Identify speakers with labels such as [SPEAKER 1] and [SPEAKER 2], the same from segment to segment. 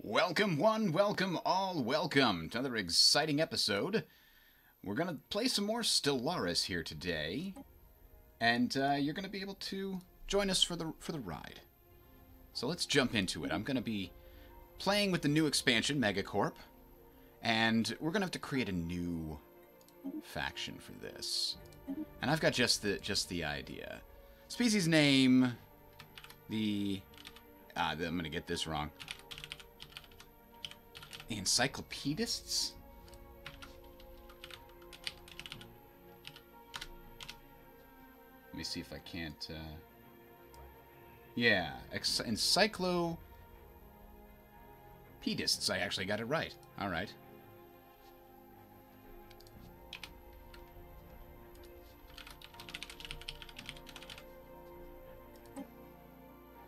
[SPEAKER 1] Welcome one, welcome all, welcome to another exciting episode. We're going to play some more Stellaris here today, and you're going to be able to join us for the ride. So let's jump into it. I'm going to be playing with the new expansion, Megacorp, and we're going to have to create a new faction for this. And I've got just the idea. Species name, I'm going to get this wrong. The Encyclopedists? Let me see if I can't, yeah, Encyclopedists. I actually got it right. Alright.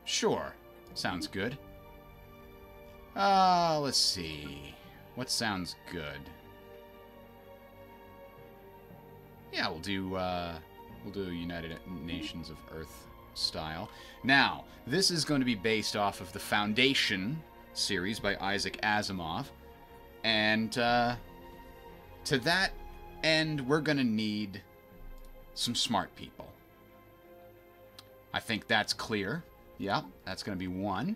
[SPEAKER 1] Sure. Sounds good. Let's see. What sounds good? Yeah, we'll do United Nations of Earth style. Now, this is going to be based off of the Foundation series by Isaac Asimov. And, to that end, we're going to need some smart people. I think that's clear. Yeah, that's going to be one.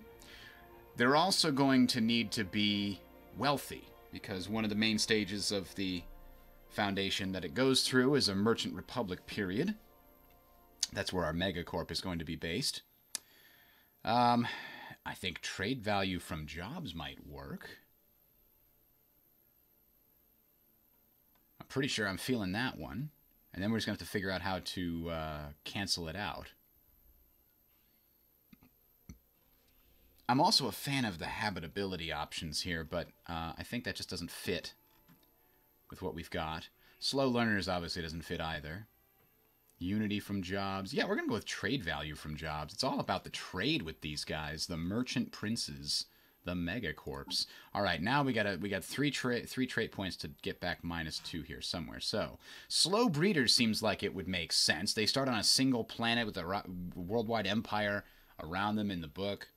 [SPEAKER 1] They're also going to need to be wealthy, because one of the main stages of the Foundation that it goes through is a Merchant Republic period. That's where our Megacorp is going to be based. I think trade value from jobs might work. I'm pretty sure I'm feeling that one. And then we're just going to have to figure out how to cancel it out. I'm also a fan of the habitability options here, but I think that just doesn't fit with what we've got. Slow learners obviously doesn't fit either. Unity from jobs. Yeah, we're going to go with trade value from jobs. It's all about the trade with these guys, the merchant princes, the megacorps. All right, now we got three trait points to get back -2 here somewhere. So, slow breeders seems like it would make sense. They start on a single planet with a worldwide empire around them in the book.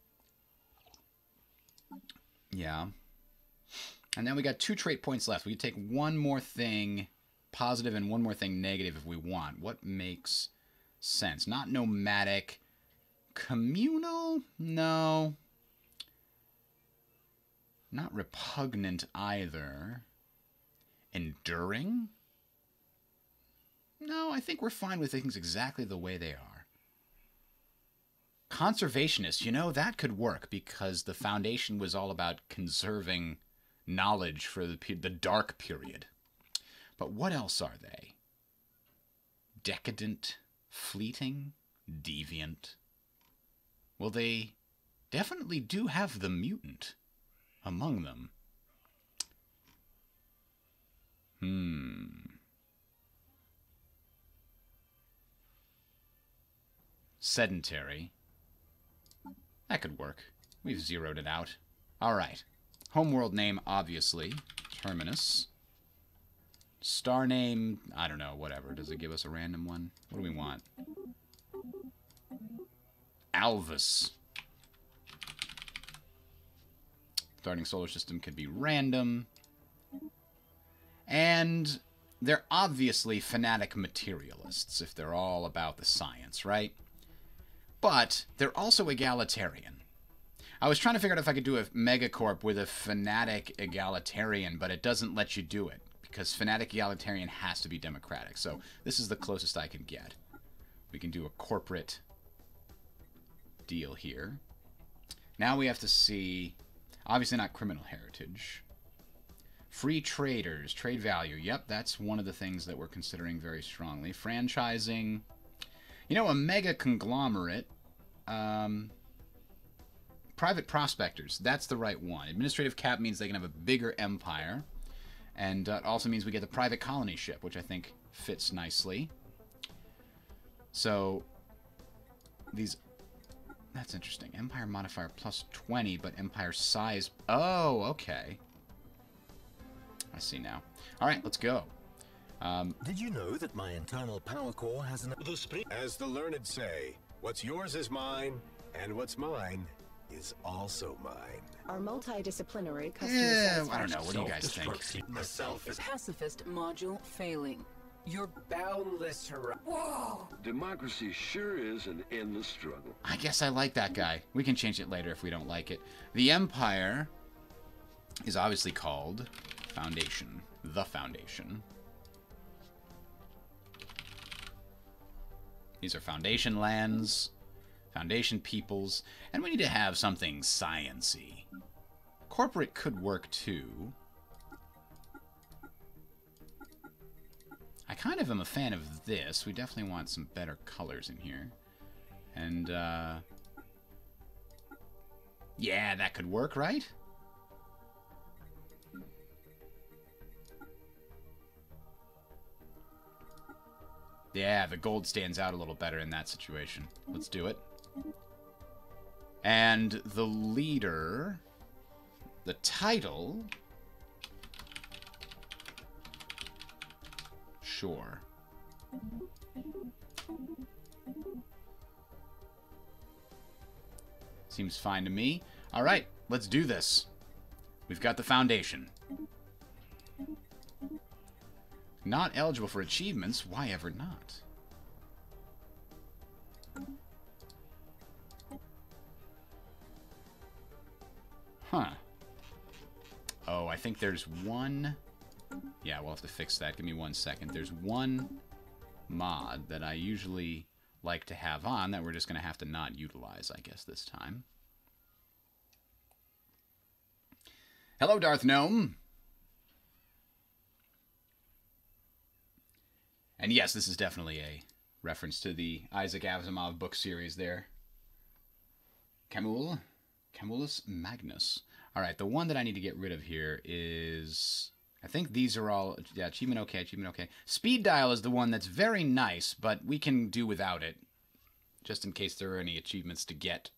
[SPEAKER 1] Yeah. And then we got 2 trait points left. We can take one more thing positive and one more thing negative if we want. What makes sense? Not nomadic. Communal? No. Not repugnant either. Enduring? No, I think we're fine with things exactly the way they are. Conservationist, you know, that could work because the Foundation was all about conserving knowledge for the dark period. But what else are they? Decadent, fleeting, deviant. Well, they definitely do have the mutant among them. Sedentary. That could work. We've zeroed it out. Alright. Homeworld name, obviously. Terminus. Star name, I don't know, whatever. Does it give us a random one? What do we want? Alvis. Starting solar system could be random. And they're obviously fanatic materialists if they're all about the science, right? But they're also egalitarian. I was trying to figure out if I could do a Megacorp with a fanatic egalitarian, but it doesn't let you do it, because fanatic egalitarian has to be democratic. So this is the closest I can get. We can do a corporate deal here. Now we have to see, obviously not criminal heritage. Free traders, trade value. Yep, that's one of the things that we're considering very strongly. Franchising. You know, a mega conglomerate, private prospectors, that's the right one. Administrative cap means they can have a bigger empire, and it also means we get the private colony ship, which I think fits nicely. So, that's interesting. Empire modifier plus 20, but empire size, oh, okay. I see now. Alright, let's go.
[SPEAKER 2] Did you know that my internal power core has an...
[SPEAKER 3] As the learned say, what's yours is mine, and what's mine
[SPEAKER 2] is also mine.
[SPEAKER 3] Our multidisciplinary customer
[SPEAKER 1] Yeah, I
[SPEAKER 3] satisfaction.
[SPEAKER 1] don't know. What do you guys think?
[SPEAKER 2] The self is
[SPEAKER 4] Pacifist module failing. You're
[SPEAKER 2] boundless hurrah.
[SPEAKER 4] Whoa!
[SPEAKER 5] Democracy sure is an endless struggle.
[SPEAKER 1] I guess I like that guy. We can change it later if we don't like it. The Empire is obviously called Foundation. The Foundation. These are Foundation lands, Foundation peoples, and we need to have something science-y. Corporate could work too. I kind of am a fan of this. We definitely want some better colors in here. And, yeah, that could work, right? Yeah, the gold stands out a little better in that situation. Let's do it. And the leader, the title, sure. Seems fine to me. All right, let's do this. We've got the Foundation. Not eligible for achievements. Why ever not? Huh. Oh, I think there's one... Yeah, we'll have to fix that. Give me 1 second. There's one mod that I usually like to have on that we're just going to have to not utilize, I guess, this time. Hello, Darth Gnome. And yes, this is definitely a reference to the Isaac Asimov book series there. Camulus Magnus. Alright, the one that I need to get rid of here is... I think these are all... Yeah, achievement okay, achievement okay. Speed dial is the one that's very nice, but we can do without it. Just in case there are any achievements to get.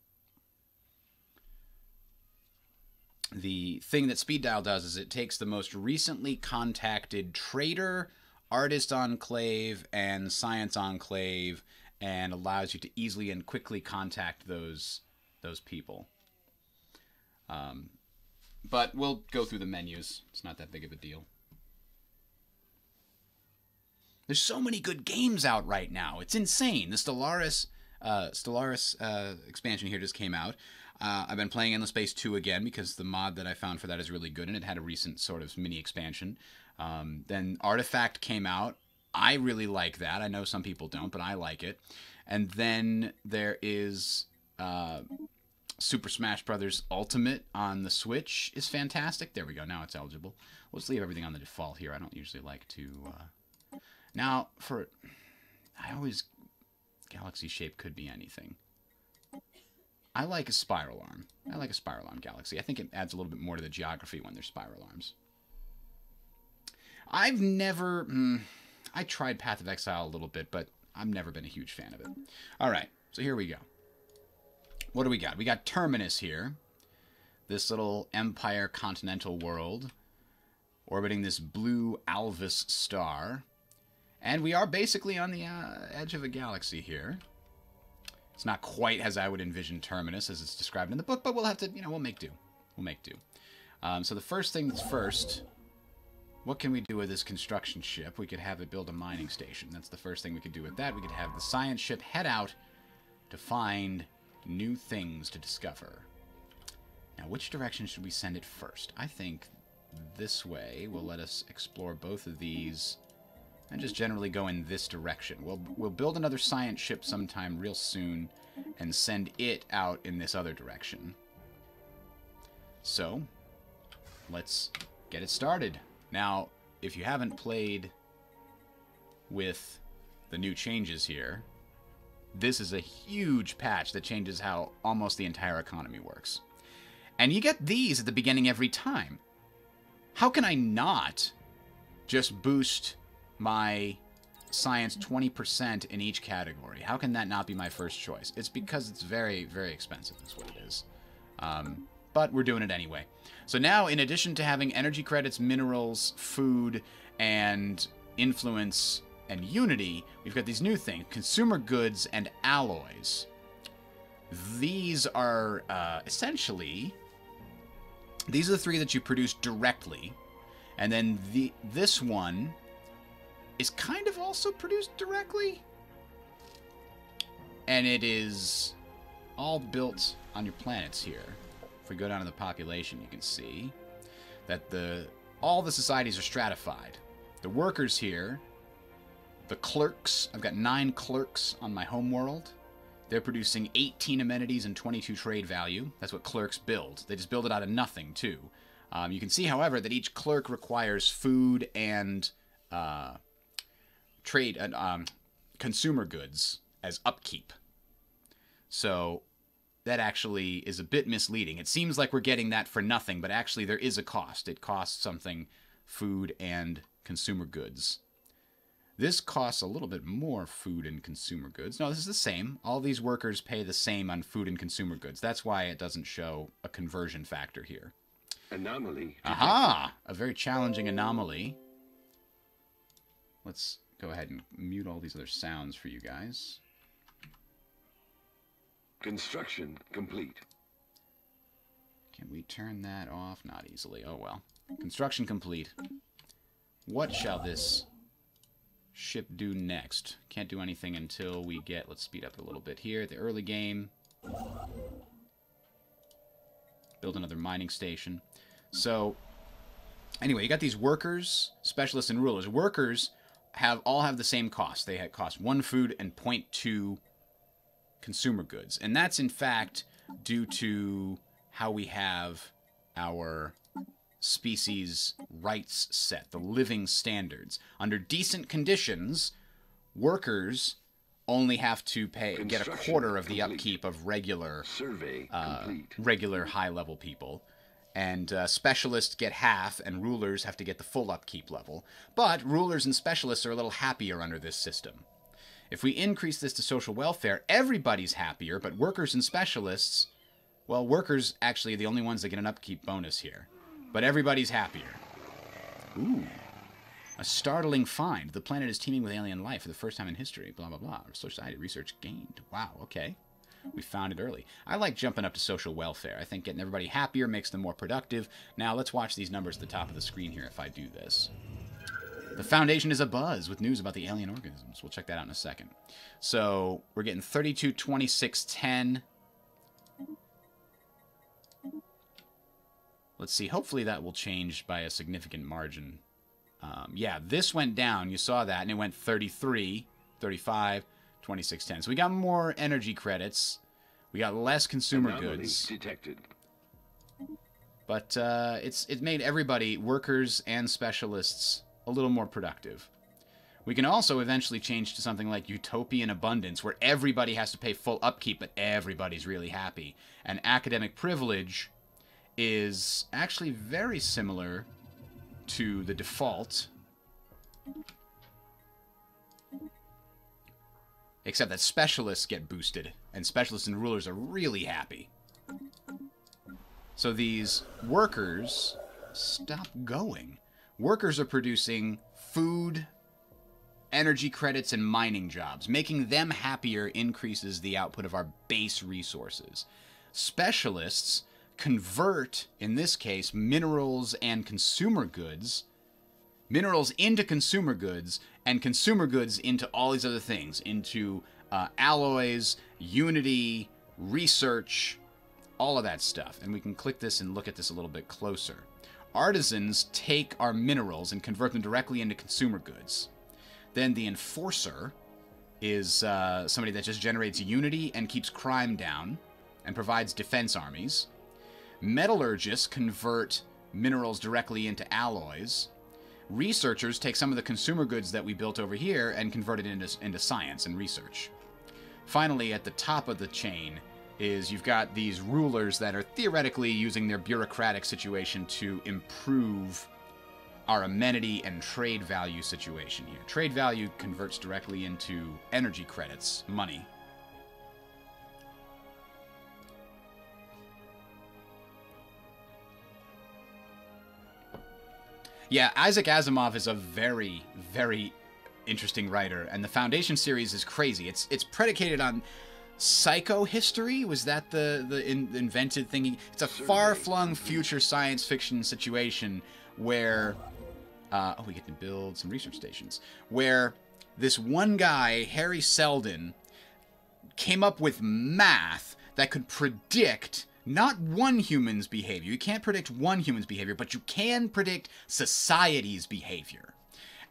[SPEAKER 1] The thing that speed dial does is it takes the most recently contacted trader, artist enclave, and science enclave, and allows you to easily and quickly contact those people. But we'll go through the menus. It's not that big of a deal. There's so many good games out right now. It's insane. The Stellaris expansion here just came out. I've been playing Endless Space 2 again because the mod that I found for that is really good, and it had a recent sort of mini expansion. Then Artifact came out. I really like that. I know some people don't, but I like it. And then there is... Super Smash Bros. Ultimate on the Switch is fantastic. There we go. Now it's eligible. We'll just leave everything on the default here. I don't usually like to... Now, for... I always... Galaxy shape could be anything. I like a spiral arm. I like a spiral arm galaxy. I think it adds a little bit more to the geography when there's spiral arms. I've never... I tried Path of Exile a little bit, but I've never been a huge fan of it. Alright, so here we go. What do we got? We got Terminus here. This little Empire continental world. Orbiting this blue Alvis star. And we are basically on the edge of a galaxy here. It's not quite as I would envision Terminus as it's described in the book, but we'll have to, we'll make do. We'll make do. So the first thing's first. What can we do with this construction ship? We could have it build a mining station. That's the first thing we could do with that. We could have the science ship head out to find... new things to discover. Now, which direction should we send it first? I think this way will let us explore both of these and just generally go in this direction. We'll build another science ship sometime real soon and send it out in this other direction. So, let's get it started. Now, if you haven't played with the new changes here, this is a huge patch that changes how almost the entire economy works. And you get these at the beginning every time. How can I not just boost my science 20% in each category? How can that not be my first choice? It's because it's very, very expensive is what it is. But we're doing it anyway. So now, in addition to having energy credits, minerals, food, and influence... and unity, we've got these new things, consumer goods and alloys. These are essentially... These are the 3 that you produce directly. And then this one is kind of also produced directly. And it is all built on your planets here. If we go down to the population, you can see that all the societies are stratified. The workers here, the clerks, I've got 9 clerks on my homeworld. They're producing 18 amenities and 22 trade value. That's what clerks build. They just build it out of nothing, too. You can see, however, that each clerk requires food and consumer goods as upkeep. So that actually is a bit misleading. It seems like we're getting that for nothing, but actually there is a cost. It costs something, food and consumer goods. This costs a little bit more food and consumer goods. No, this is the same. All these workers pay the same on food and consumer goods. That's why it doesn't show a conversion factor here.
[SPEAKER 5] Anomaly.
[SPEAKER 1] Aha! A very challenging anomaly. Let's go ahead and mute all these other sounds for you guys.
[SPEAKER 5] Construction complete.
[SPEAKER 1] Can we turn that off? Not easily. Oh well. Construction complete. What shall this ship do next? Can't do anything until we get... Let's speed up a little bit here. The early game. Build another mining station. So, anyway, you got these workers, specialists, and rulers. Workers all have the same cost. They cost 1 food and 0.2 consumer goods. And that's, in fact, due to how we have our species rights set, the living standards. Under decent conditions, workers only have to get a quarter of the upkeep of regular high-level people. And specialists get half, and rulers have to get the full upkeep level. But rulers and specialists are a little happier under this system. If we increase this to social welfare, everybody's happier, but workers and specialists... Well, workers actually are the only ones that get an upkeep bonus here. But everybody's happier. Ooh. A startling find. The planet is teeming with alien life for the first time in history. Blah, blah, blah. Society research gained. Wow, okay. We found it early. I like jumping up to social welfare. I think getting everybody happier makes them more productive. Now, let's watch these numbers at the top of the screen here if I do this. The Foundation is abuzz with news about the alien organisms. We'll check that out in a second. So, we're getting 32, 26, 10. Let's see. Hopefully that will change by a significant margin. Yeah, this went down. You saw that, and it went 33, 35, 26, 10. So we got more energy credits. We got less consumer goods.
[SPEAKER 5] Detected.
[SPEAKER 1] But it made everybody, workers and specialists, a little more productive. We can also eventually change to something like utopian abundance, where everybody has to pay full upkeep, but everybody's really happy. And academic privilege is actually very similar to the default, except that specialists get boosted, and specialists and rulers are really happy. So these workers stop going. Workers are producing food, energy credits, and mining jobs. Making them happier increases the output of our base resources. Specialists convert, in this case, minerals and consumer goods, minerals into consumer goods, and consumer goods into all these other things, into alloys, unity, research, all of that stuff. And we can click this and look at this a little bit closer. Artisans take our minerals and convert them directly into consumer goods. Then the enforcer is somebody that just generates unity and keeps crime down and provides defense armies. Metallurgists convert minerals directly into alloys. Researchers take some of the consumer goods that we built over here and convert it into science and research. Finally, at the top of the chain is you've got these rulers that are theoretically using their bureaucratic situation to improve our amenity and trade value situation here. Trade value converts directly into energy credits, money. Yeah, Isaac Asimov is a very, very interesting writer, and the Foundation series is crazy. It's predicated on psychohistory? Was that the invented thing? It's a far-flung future science fiction situation where we get to build some research stations, where this one guy, Harry Seldon, came up with math that could predict not one human's behavior. You can't predict one human's behavior, but you can predict society's behavior.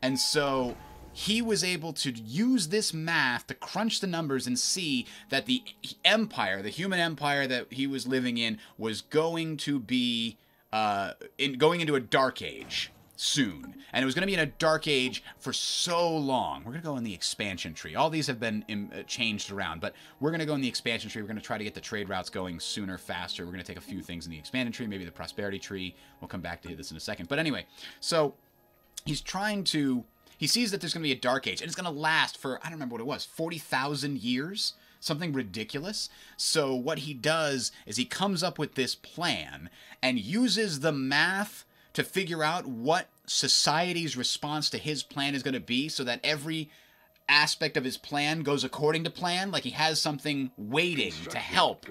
[SPEAKER 1] And so he was able to use this math to crunch the numbers and see that the empire, the human empire that he was living in, was going to be going into a dark age soon. And it was going to be in a dark age for so long. We're going to go in the expansion tree. All these have been changed around, but we're going to go in the expansion tree. We're going to try to get the trade routes going sooner, faster. We're going to take a few things in the expansion tree, maybe the prosperity tree. We'll come back to this in a second. But anyway, so he's trying to... He sees that there's going to be a dark age, and it's going to last for, I don't remember what it was, 40,000 years? Something ridiculous. So what he does is he comes up with this plan and uses the math to figure out what society's response to his plan is going to be, so that every aspect of his plan goes according to plan. Like he has something waiting to help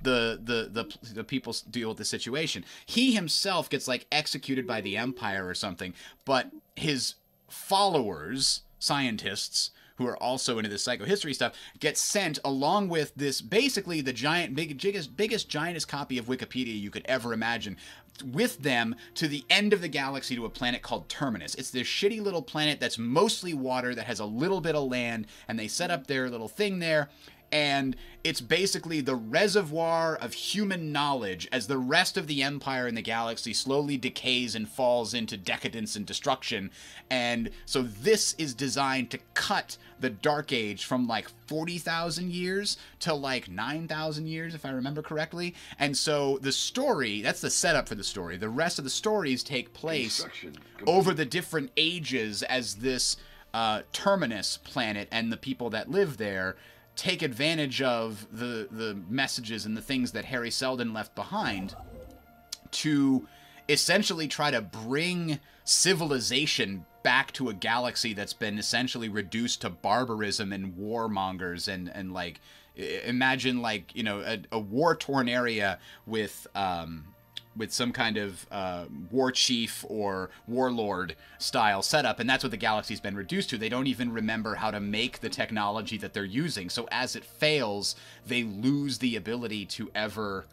[SPEAKER 1] the people deal with the situation. He himself gets like executed by the Empire or something, but his followers, scientists, who are also into this psychohistory stuff, get sent along with this, basically the biggest, giantest copy of Wikipedia you could ever imagine, with them to the end of the galaxy, to a planet called Terminus. It's this shitty little planet that's mostly water, that has a little bit of land, and they set up their little thing there. And it's basically the reservoir of human knowledge as the rest of the Empire in the galaxy slowly decays and falls into decadence and destruction. And so this is designed to cut the Dark Age from like 40,000 years to like 9,000 years, if I remember correctly. And so the story, that's the setup for the story. The rest of the stories take place over the different ages as this Terminus planet and the people that live there take advantage of the messages and the things that Harry Seldon left behind to essentially try to bring civilization back to a galaxy that's been essentially reduced to barbarism and warmongers and like, imagine like, you know, a war-torn area with some kind of war chief or warlord style setup, and that's what the galaxy's been reduced to. They don't even remember how to make the technology that they're using, so as it fails, they lose the ability to ever,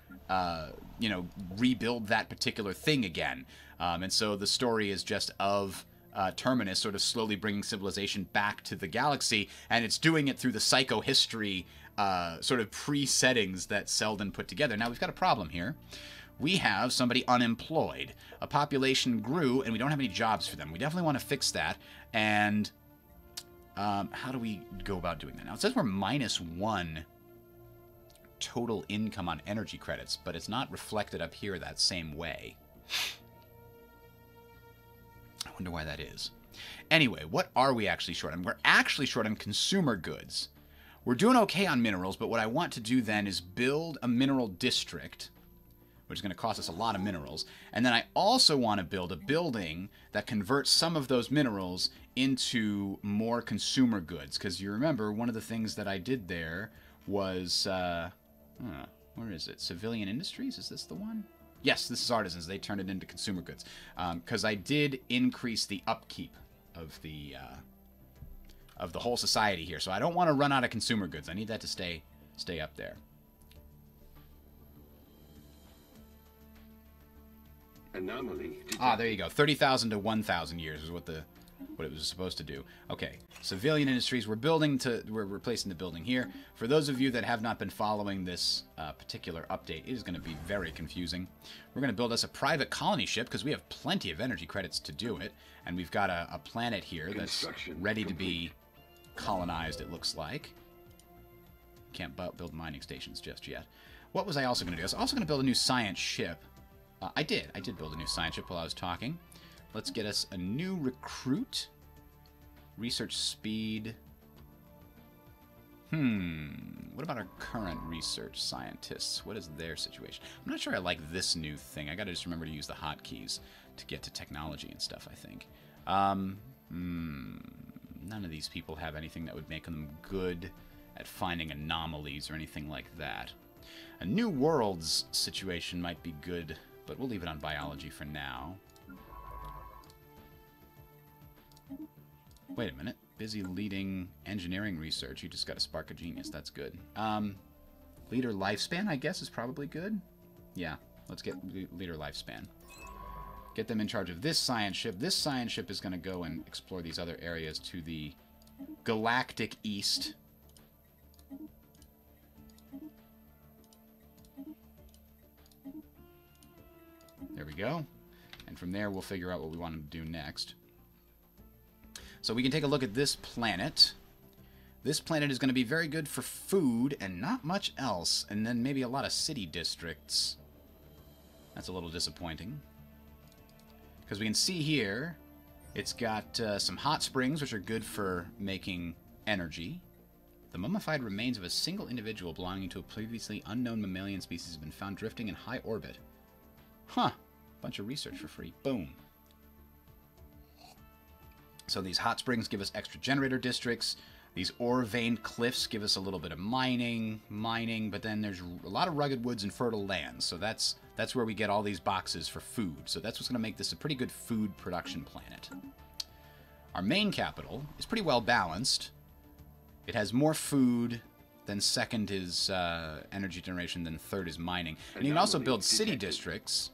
[SPEAKER 1] you know, rebuild that particular thing again. And so the story is just of Terminus sort of slowly bringing civilization back to the galaxy, and it's doing it through the psychohistory sort of pre-settings that Seldon put together. Now, we've got a problem here. We have somebody unemployed. A population grew, and we don't have any jobs for them. We definitely want to fix that. And how do we go about doing that? Now, it says we're -1 total income on energy credits, but it's not reflected up here that same way. I wonder why that is. Anyway, what are we actually short on? We're actually short on consumer goods. We're doing okay on minerals, but what I want to do then is build a mineral district, which is going to cost us a lot of minerals. And then I also want to build a building that converts some of those minerals into more consumer goods. Because you remember, one of the things that I did there was, where is it? Civilian Industries? Is this the one? Yes, this is Artisans. They turned it into consumer goods. Because I did increase the upkeep of the whole society here. So I don't want to run out of consumer goods. I need that to stay up there.
[SPEAKER 5] Anomaly.
[SPEAKER 1] There you go. 30,000 to 1,000 years is what it was supposed to do. Okay, civilian industries. We're replacing the building here. For those of you that have not been following this particular update, it is going to be very confusing. We're going to build us a private colony ship because we have plenty of energy credits to do it, and we've got a planet here that's ready to be colonized. It looks like. Can't build mining stations just yet. What was I also going to do? I was also going to build a new science ship. I did build a new science ship while I was talking. Let's get us a new recruit. Research speed. What about our current research scientists? What is their situation? I'm not sure I like this new thing. I gotta just remember to use the hotkeys to get to technology and stuff, I think. None of these people have anything that would make them good at finding anomalies or anything like that. A new worlds situation might be good, but we'll leave it on biology for now. Wait a minute. Busy leading engineering research. You just got a spark of genius. That's good. Leader lifespan, I guess, is probably good. Yeah, let's get leader lifespan. Get them in charge of this science ship. This science ship is going to go and explore these other areas to the galactic east. There we go. And from there, we'll figure out what we want them to do next. So we can take a look at this planet. This planet is going to be very good for food and not much else. And then maybe a lot of city districts. That's a little disappointing. Because we can see here, it's got some hot springs, which are good for making energy. The mummified remains of a single individual belonging to a previously unknown mammalian species have been found drifting in high orbit. Huh. Bunch of research for free. Boom. So these hot springs give us extra generator districts. These ore-veined cliffs give us a little bit of mining, but then there's a lot of rugged woods and fertile lands. So that's where we get all these boxes for food. So that's what's going to make this a pretty good food production planet. Our main capital is pretty well balanced. It has more food, then second is energy generation, then third is mining. And you can also build city districts,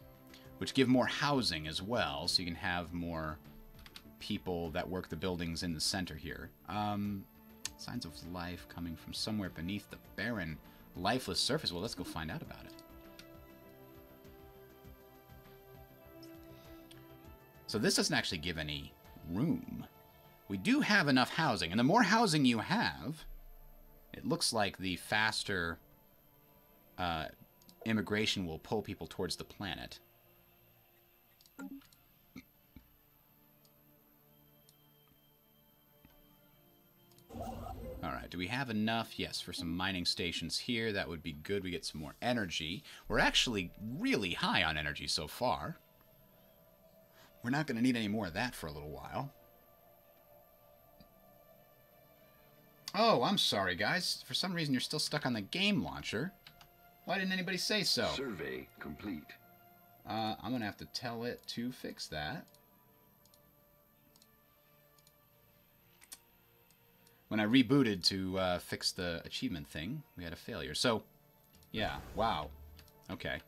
[SPEAKER 1] which give more housing as well, so you can have more people that work the buildings in the center here. Signs of life coming from somewhere beneath the barren, lifeless surface. Well, let's go find out about it. So this doesn't actually give any room. We do have enough housing, and the more housing you have, it looks like the faster immigration will pull people towards the planet. Alright, do we have enough? Yes, for some mining stations here. That would be good. We get some more energy. We're actually really high on energy so far. We're not going to need any more of that for a little while. Oh, I'm sorry, guys. For some reason, you're still stuck on the game launcher. Why didn't anybody say so?
[SPEAKER 5] Survey complete.
[SPEAKER 1] I'm going to have to tell it to fix that. When I rebooted to fix the achievement thing, we had a failure. So, yeah, wow. Okay.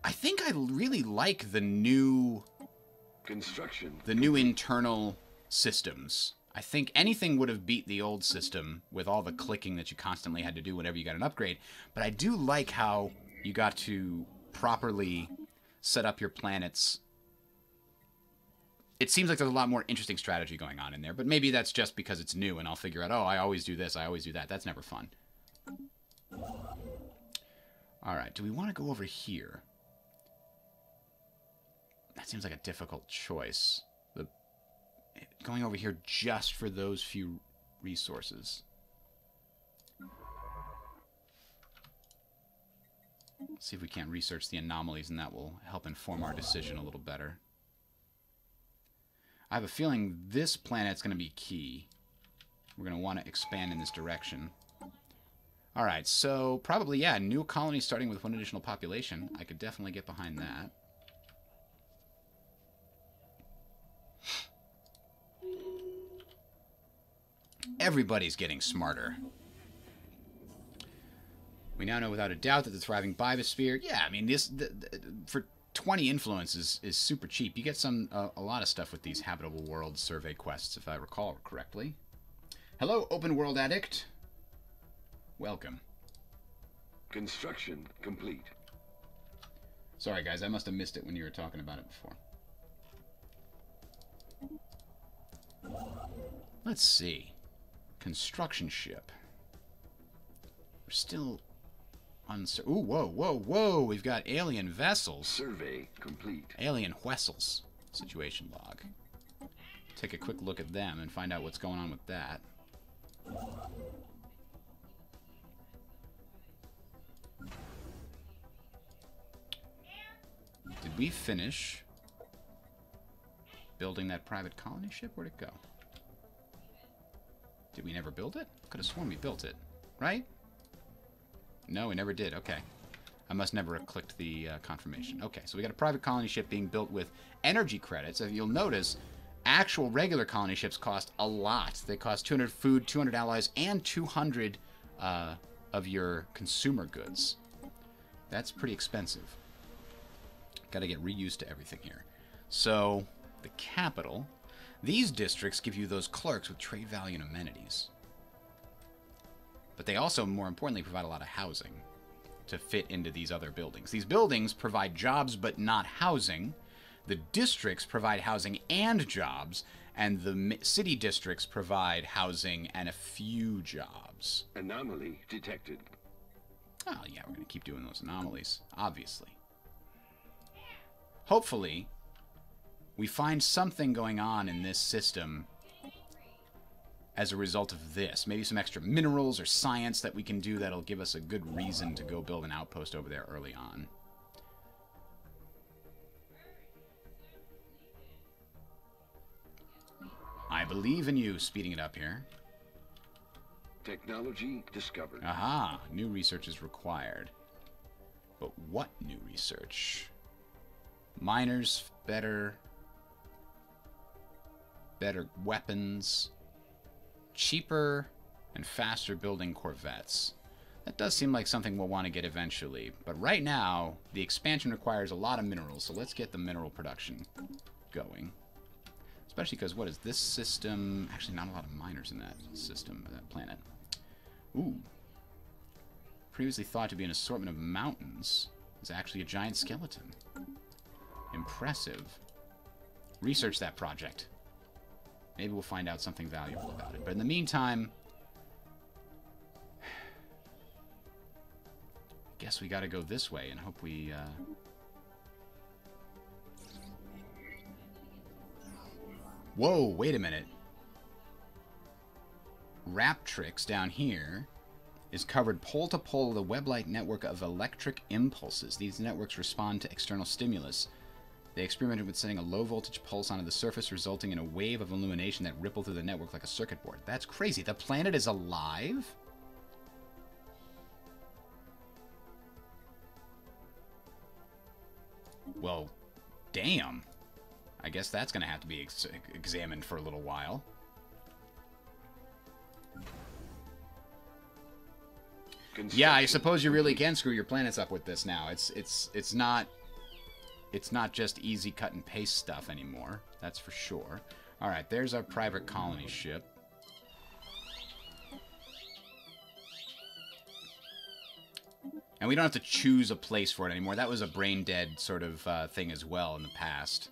[SPEAKER 1] I think I really like the new internal systems. I think anything would have beat the old system with all the clicking that you constantly had to do whenever you got an upgrade. But I do like how you got to properly set up your planets. It seems like there's a lot more interesting strategy going on in there, but maybe that's just because it's new and I'll figure out, oh, I always do this, I always do that. That's never fun. Alright, do we want to go over here? That seems like a difficult choice. Going over here just for those few resources. Let's see if we can't research the anomalies, and that will help inform our decision a little better. I have a feeling this planet's going to be key. We're going to want to expand in this direction. Alright, so probably, yeah, new colony starting with 1 additional population. I could definitely get behind that. Everybody's getting smarter. We now know without a doubt that the thriving biosphere... Yeah, I mean, for 20 influence is super cheap. You get a lot of stuff with these habitable world survey quests, if I recall correctly. Hello, open world addict. Welcome.
[SPEAKER 5] Construction complete.
[SPEAKER 1] Sorry, guys, I must have missed it when you were talking about it before. Let's see. Construction ship. We're still uncertain. Ooh, whoa, whoa, whoa! We've got alien vessels.
[SPEAKER 5] Survey complete.
[SPEAKER 1] Alien vessels. Situation log. Take a quick look at them and find out what's going on with that. Did we finish building that private colony ship? Where'd it go? Did we never build it? Could have sworn we built it. Right? No, we never did. Okay. I must never have clicked the confirmation. Okay, so we got a private colony ship being built with energy credits. If you'll notice, actual regular colony ships cost a lot. They cost 200 food, 200 allies, and 200 of your consumer goods. That's pretty expensive. Got to get reused to everything here. So, the capital. These districts give you those clerks with trade value and amenities. But they also, more importantly, provide a lot of housing to fit into these other buildings. These buildings provide jobs but not housing. The districts provide housing and jobs, and the city districts provide housing and a few jobs.
[SPEAKER 5] Anomaly detected.
[SPEAKER 1] Oh, yeah, we're going to keep doing those anomalies, obviously. Hopefully, we find something going on in this system as a result of this. Maybe some extra minerals or science that we can do that'll give us a good reason to go build an outpost over there early on. I believe in you, speeding it up here.
[SPEAKER 5] Technology discovered.
[SPEAKER 1] Aha, new research is required. But what new research? Miners, better weapons, cheaper and faster building corvettes. That does seem like something we'll want to get eventually. But right now, the expansion requires a lot of minerals, so let's get the mineral production going. Especially because, what is this system? Actually, not a lot of miners in that system, that planet. Ooh. Previously thought to be an assortment of mountains is actually a giant skeleton. Impressive. Research that project. Maybe we'll find out something valuable about it. But in the meantime, I guess we gotta go this way and hope we, Whoa, wait a minute. Raptrix down here is covered pole to pole with a web-like network of electric impulses. These networks respond to external stimulus. They experimented with sending a low-voltage pulse onto the surface, resulting in a wave of illumination that rippled through the network like a circuit board. That's crazy. The planet is alive? Well, damn. I guess that's going to have to be examined for a little while. Yeah, I suppose you really can screw your planets up with this now. It's not just easy cut and paste stuff anymore. That's for sure. All right, there's our private colony ship. And we don't have to choose a place for it anymore. That was a brain-dead sort of thing as well in the past.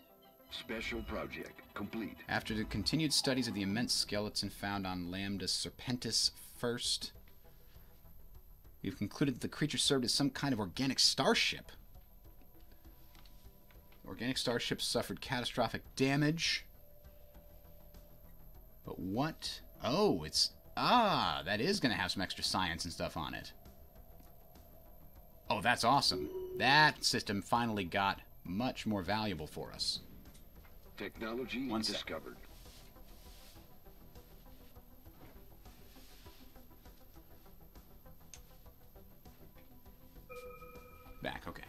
[SPEAKER 5] Special project complete.
[SPEAKER 1] After the continued studies of the immense skeleton found on Lambda Serpentis first, we've concluded that the creature served as some kind of organic starship. Organic starships suffered catastrophic damage. But what? Oh, it's... Ah, that is going to have some extra science and stuff on it. Oh, that's awesome. That system finally got much more valuable for us.
[SPEAKER 5] Technology discovered.
[SPEAKER 1] Back, okay.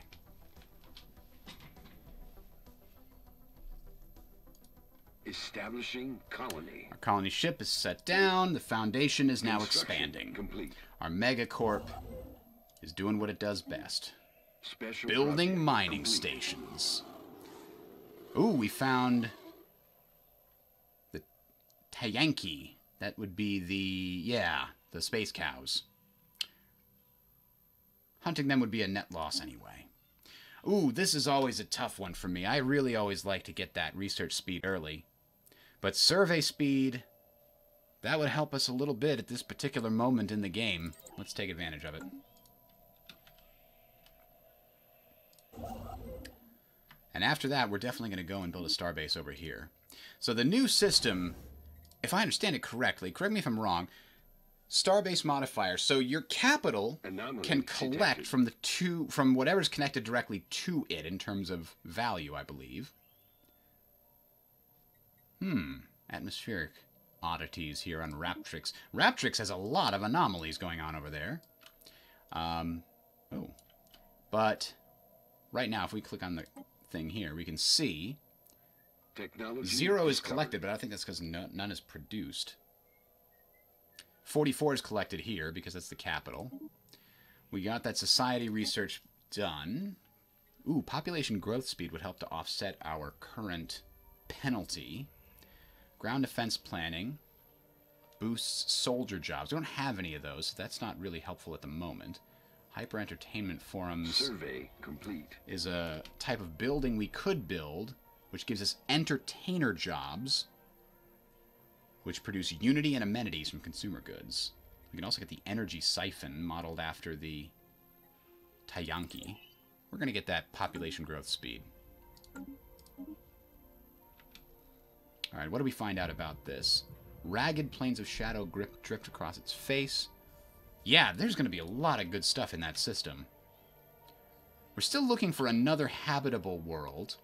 [SPEAKER 5] Establishing colony.
[SPEAKER 1] Our colony ship is set down. The Foundation is now expanding.
[SPEAKER 5] Complete.
[SPEAKER 1] Our Megacorp is doing what it does best.
[SPEAKER 5] Special
[SPEAKER 1] Building
[SPEAKER 5] project
[SPEAKER 1] mining
[SPEAKER 5] complete.
[SPEAKER 1] stations. Ooh, we found the Tayanki. That would be the space cows. Hunting them would be a net loss anyway. Ooh, this is always a tough one for me. I really always like to get that research speed early. But survey speed, that would help us a little bit at this particular moment in the game. Let's take advantage of it. And after that, we're definitely going to go and build a starbase over here. So the new system, if I understand it correctly, correct me if I'm wrong, starbase modifier. So your capital
[SPEAKER 5] Anomaly
[SPEAKER 1] can collect
[SPEAKER 5] detected.
[SPEAKER 1] from whatever's connected directly to it in terms of value, I believe. Atmospheric. oddities here on Raptrix. Raptrix has a lot of anomalies going on over there. But right now, if we click on the thing here, we can see
[SPEAKER 5] Technology
[SPEAKER 1] 0 is
[SPEAKER 5] discovered.
[SPEAKER 1] collected, but I think that's because none is produced. 44 is collected here because that's the capital. We got that society research done. Ooh, population growth speed would help to offset our current penalty. Ground defense planning boosts soldier jobs. We don't have any of those, so that's not really helpful at the moment. Hyper entertainment forums
[SPEAKER 5] Survey complete.
[SPEAKER 1] is a type of building we could build, which gives us entertainer jobs, which produce unity and amenities from consumer goods. We can also get the energy siphon, modeled after the Tayanki. We're going to get that population growth speed. Alright, what do we find out about this? Ragged planes of shadow drift across its face. Yeah, there's going to be a lot of good stuff in that system. We're still looking for another habitable world.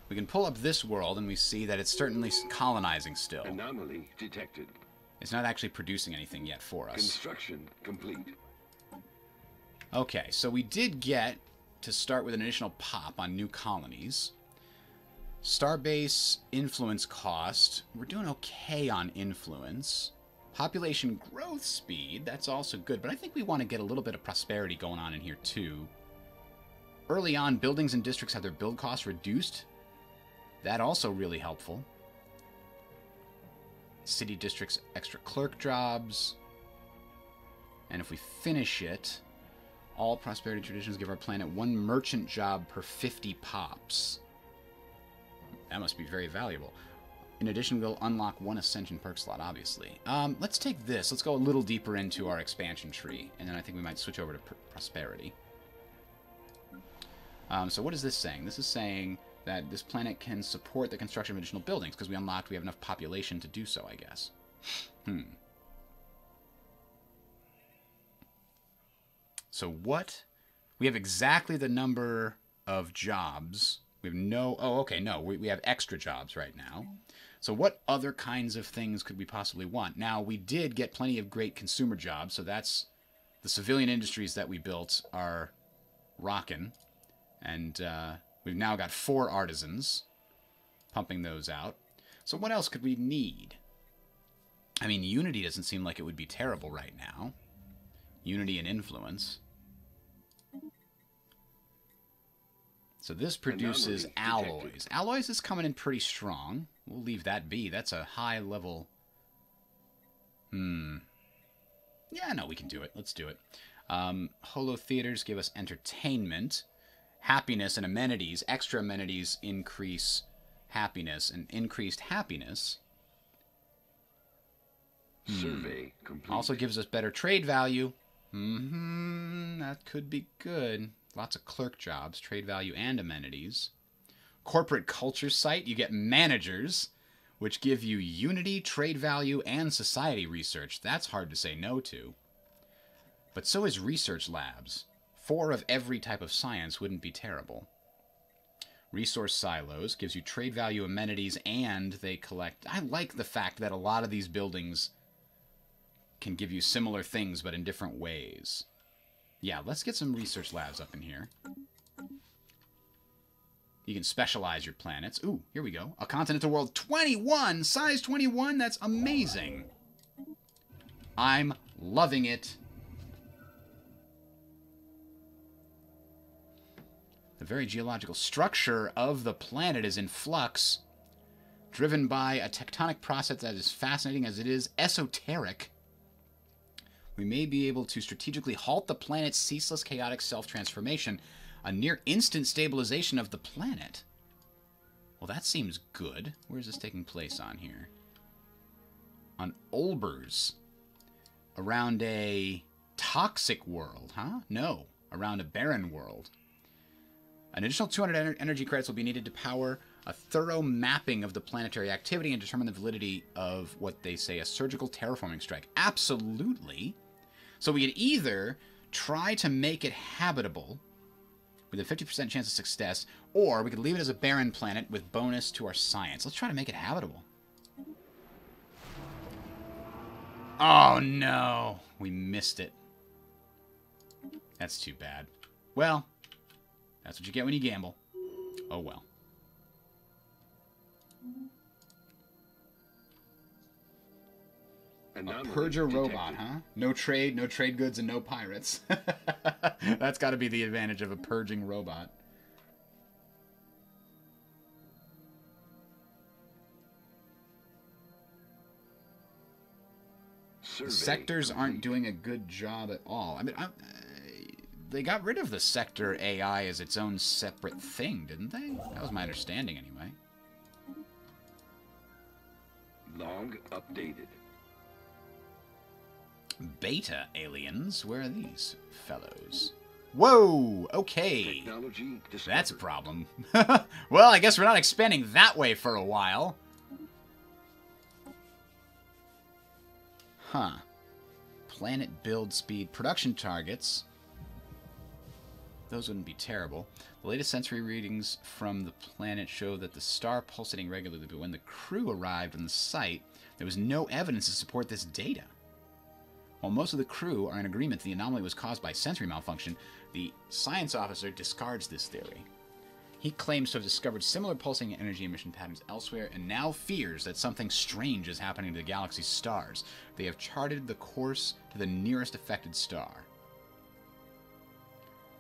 [SPEAKER 1] We can pull up this world and we see that it's certainly colonizing still.
[SPEAKER 5] Anomaly detected.
[SPEAKER 1] It's not actually producing anything yet for us.
[SPEAKER 5] Construction complete.
[SPEAKER 1] Okay, so we did get to start with an additional pop on new colonies. Starbase influence cost. We're doing okay on influence. Population growth speed, that's also good, but I think we want to get a little bit of prosperity going on in here too. Early on, buildings and districts have their build costs reduced. That also really helpful. City districts, extra clerk jobs. And if we finish it, all prosperity traditions give our planet 1 merchant job per 50 pops. That must be very valuable. In addition, we'll unlock 1 ascension perk slot, obviously. Let's take this. Let's go a little deeper into our expansion tree, and then I think we might switch over to prosperity. So what is this saying? This is saying that this planet can support the construction of additional buildings, because we have enough population to do so, I guess. So what? We have exactly the number of jobs. We have no... Oh, okay, no. We have extra jobs right now. So what other kinds of things could we possibly want? Now, we did get plenty of great consumer jobs, so that's... The civilian industries that we built are rocking. And we've now got 4 artisans pumping those out. So what else could we need? I mean, Unity doesn't seem like it would be terrible right now. Unity and influence. So this produces alloys. Alloys is coming in pretty strong. We'll leave that be. That's a high level... Yeah, no, we can do it. Let's do it. Holo theaters give us entertainment, happiness, and amenities. Extra amenities increase happiness, and increased happiness
[SPEAKER 5] Survey complete.
[SPEAKER 1] also gives us better trade value. That could be good. Lots of clerk jobs, trade value, and amenities. Corporate culture site, you get managers, which give you unity, trade value, and society research. That's hard to say no to. But so is research labs. 4 of every type of science wouldn't be terrible. Resource silos gives you trade value, amenities, and they collect... I like the fact that a lot of these buildings can give you similar things, but in different ways. Yeah, let's get some research labs up in here. You can specialize your planets. Ooh, here we go. A continental world 21! Size 21? That's amazing. I'm loving it. The very geological structure of the planet is in flux, driven by a tectonic process that is fascinating as it is esoteric. We may be able to strategically halt the planet's ceaseless chaotic self-transformation, a near-instant stabilization of the planet. Well, that seems good. Where is this taking place on here? On Olbers. Around a toxic world, huh? No, around a barren world. An additional 200 energy credits will be needed to power a thorough mapping of the planetary activity and determine the validity of what they say a surgical terraforming strike. Absolutely. So we could either try to make it habitable with a 50% chance of success, or we could leave it as a barren planet with bonus to our science. Let's try to make it habitable. Oh, no. We missed it. That's too bad. Well, that's what you get when you gamble. Oh, well. A purger robot, huh? No trade goods, and no pirates. That's got to be the advantage of a purging robot. The sectors aren't doing a good job at all. I mean, they got rid of the sector AI as its own separate thing, didn't they? That was my understanding, anyway.
[SPEAKER 5] Log updated.
[SPEAKER 1] Beta aliens? Where are these fellows? Whoa! Okay.
[SPEAKER 5] Technology discovered.
[SPEAKER 1] That's a problem. Well, I guess we're not expanding that way for a while. Huh. Planet build speed. Production targets. Those wouldn't be terrible. The latest sensory readings from the planet show that the star pulsating regularly, but when the crew arrived on the site, there was no evidence to support this data. While most of the crew are in agreement that the anomaly was caused by sensory malfunction, the science officer discards this theory. He claims to have discovered similar pulsing energy emission patterns elsewhere and now fears that something strange is happening to the galaxy's stars. They have charted the course to the nearest affected star.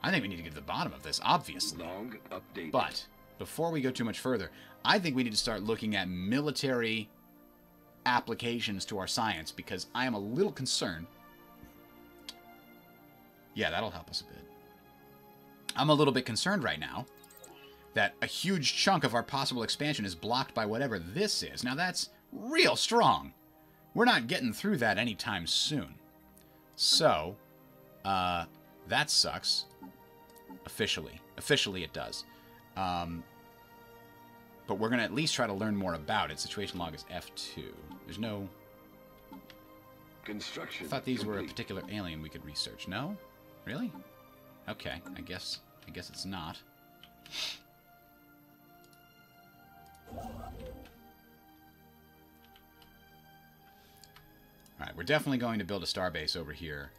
[SPEAKER 1] I think we need to get to the bottom of this, obviously.
[SPEAKER 5] Log updated.
[SPEAKER 1] But before we go too much further, I think we need to start looking at military applications to our science, because I am a little concerned. Yeah, that'll help us a bit. I'm a little bit concerned right now that a huge chunk of our possible expansion is blocked by whatever this is. Now, that's real strong. We're not getting through that anytime soon. So, that sucks. Officially. Officially, it does. But we're going to at least try to learn more about it. Situation log is F2. There's no...
[SPEAKER 5] Construction
[SPEAKER 1] I thought these were a
[SPEAKER 5] complete.
[SPEAKER 1] particular alien we could research. No? Really? Okay, I guess it's not. Alright, we're definitely going to build a starbase over here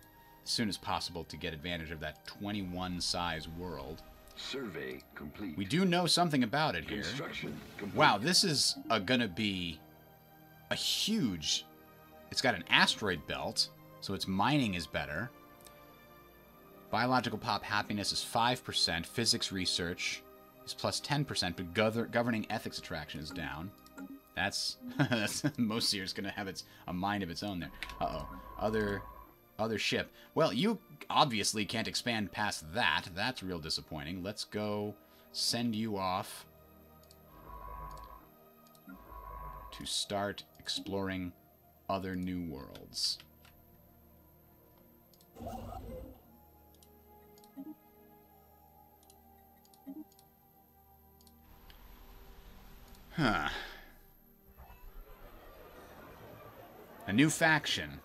[SPEAKER 1] as soon as possible to get advantage of that 21 size world.
[SPEAKER 5] Survey complete.
[SPEAKER 1] We do know something about it here.
[SPEAKER 5] Construction complete.
[SPEAKER 1] Wow, this is gonna be a huge... It's got an asteroid belt, so its mining is better. Biological pop happiness is 5%. Physics research is plus 10%, but governing ethics attraction is down. That's... most years going to have a mind of its own there. Uh-oh. Other ship. Well, you obviously can't expand past that. That's real disappointing. Let's go send you off to start exploring other new worlds. Huh. A new faction.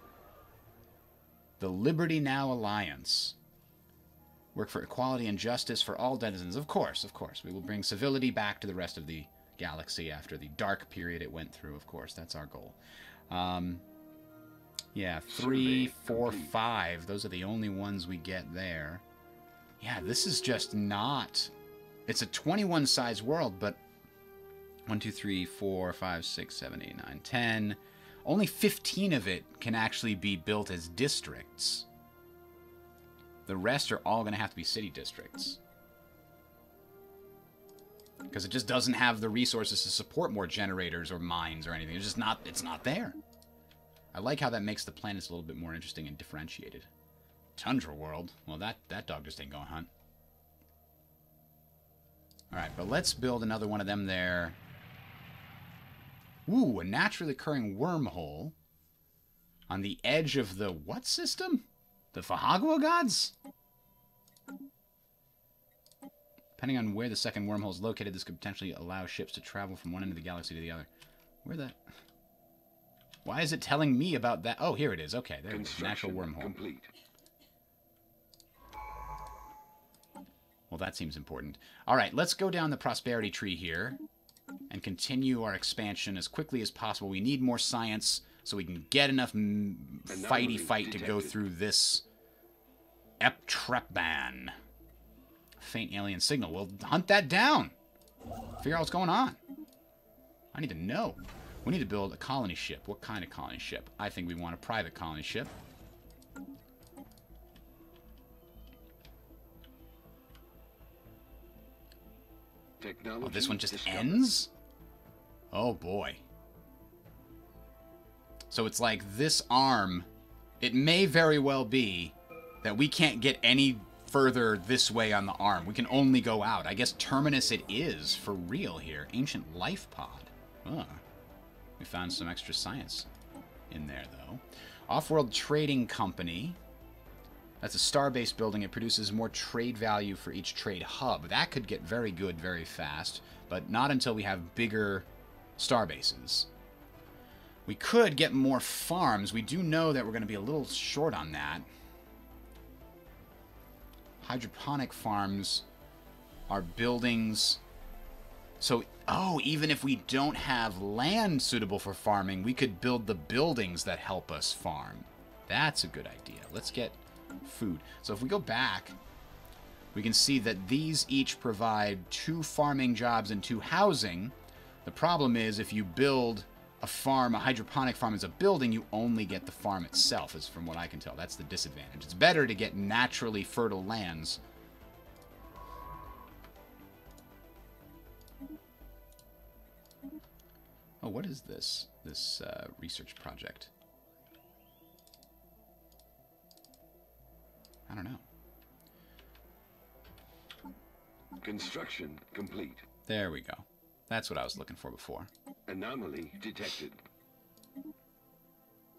[SPEAKER 1] The Liberty Now Alliance. Work for equality and justice for all denizens. Of course. We will bring civility back to the rest of the galaxy after the dark period it went through, of course. That's our goal. Yeah, 3, 4, 5. Those are the only ones we get there. Yeah, this is just not... It's a 21 size world, but 1, 2, 3, 4, 5, 6, 7, 8, 9, 10. Only 15 of it can actually be built as districts. The rest are all going to have to be city districts. Because it just doesn't have the resources to support more generators or mines or anything. It's not there. I like how that makes the planets a little bit more interesting and differentiated. Tundra world. Well, that dog just ain't going to hunt. Alright, but let's build another one of them there. Ooh, a naturally occurring wormhole on the edge of the what system? The Fahagua gods? Depending on where the second wormhole is located, this could potentially allow ships to travel from one end of the galaxy to the other. Where the... Why is it telling me about that? Oh, here it is. Okay, there it is. Natural wormhole.
[SPEAKER 5] Complete.
[SPEAKER 1] Well, that seems important. All right, let's go down the prosperity tree here and continue our expansion as quickly as possible. We need more science so we can get enough fighty fight to go through this Eptrepan. Faint alien signal. We'll hunt that down. Figure out what's going on. I need to know. We need to build a colony ship. What kind of colony ship? I think we want a private colony ship.
[SPEAKER 5] Technology
[SPEAKER 1] Oh, this one just
[SPEAKER 5] discovered.
[SPEAKER 1] ends? Oh, boy. So it's like this arm, it may very well be that we can't get any further this way on the arm. We can only go out. I guess Terminus it is, for real here. Ancient Life Pod. Oh. We found some extra science in there, though. Off-World Trading Company. That's a star-based building. It produces more trade value for each trade hub. That could get very good very fast, but not until we have bigger star bases. We could get more farms. We do know that we're going to be a little short on that. Hydroponic farms are buildings. So, oh, even if we don't have land suitable for farming, we could build the buildings that help us farm. That's a good idea. Let's get food. So if we go back, we can see that these each provide 2 farming jobs and 2 housing. The problem is if you build a farm, a hydroponic farm as a building, you only get the farm itself, is from what I can tell. That's the disadvantage. It's better to get naturally fertile lands. Oh, what is this? This research project? I don't know.
[SPEAKER 5] Construction complete.
[SPEAKER 1] There we go. That's what I was looking for before.
[SPEAKER 5] Anomaly detected.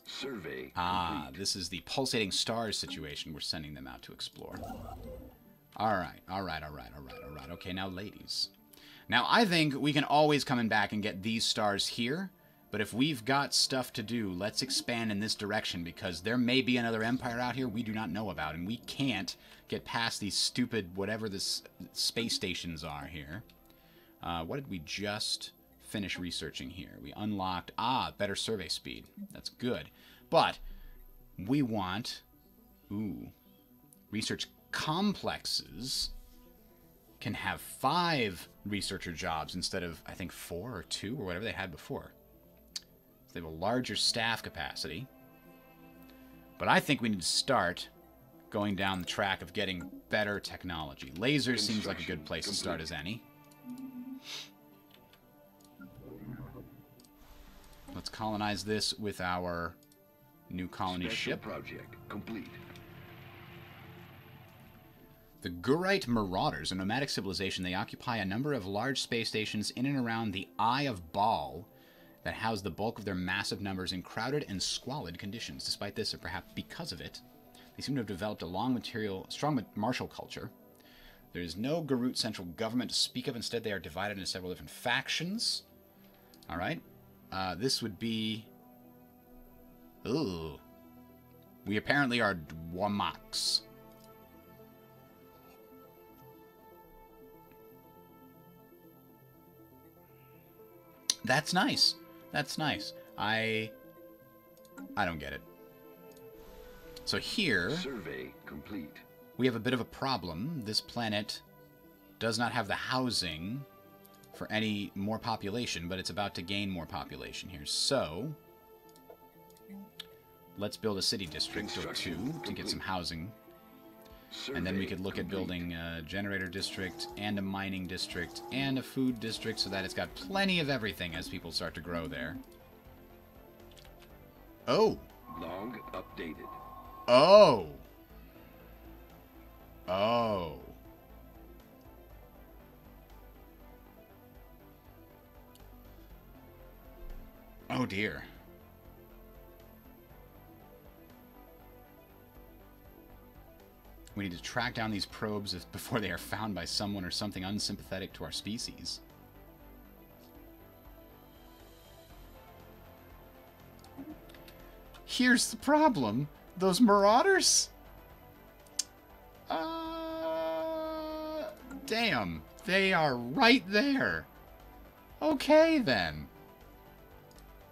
[SPEAKER 5] Survey
[SPEAKER 1] Ah,
[SPEAKER 5] complete.
[SPEAKER 1] this is the pulsating stars situation we're sending them out to explore. Alright, alright, alright, alright, alright. Okay, now ladies. Now, I think we can always come in back and get these stars here, but if we've got stuff to do, let's expand in this direction, because there may be another empire out here we do not know about, and we can't get past these stupid, whatever this space stations are here. What did we just finish researching here? We unlocked, better survey speed. That's good. But we want, research complexes can have 5 researcher jobs instead of, I think, 4 or 2 or whatever they had before. So they have a larger staff capacity. But I think we need to start going down the track of getting better technology. Laser seems like a good place to start as any. Let's colonize this with our new colony
[SPEAKER 5] Special
[SPEAKER 1] ship.
[SPEAKER 5] project complete.
[SPEAKER 1] The Gurite Marauders, a nomadic civilization. They occupy a number of large space stations in and around the Eye of Baal that house the bulk of their massive numbers in crowded and squalid conditions. Despite this, or perhaps because of it, they seem to have developed a strong martial culture. There is no Garut central government to speak of. Instead, they are divided into several different factions. All right. This would be... Ooh. We apparently are Dwamaks. That's nice. That's nice. I don't get it. So here...
[SPEAKER 5] Survey complete.
[SPEAKER 1] We have a bit of a problem. This planet does not have the housing for any more population, but it's about to gain more population here. So, let's build a city district or 2 to get some housing. And then we could look at building a generator district and a mining district and a food district so that it's got plenty of everything as people start to grow there. Oh!
[SPEAKER 5] Log updated.
[SPEAKER 1] Oh! Oh. Oh dear. We need to track down these probes before they are found by someone or something unsympathetic to our species. Here's the problem. Those marauders? Damn. They are right there. Okay, then.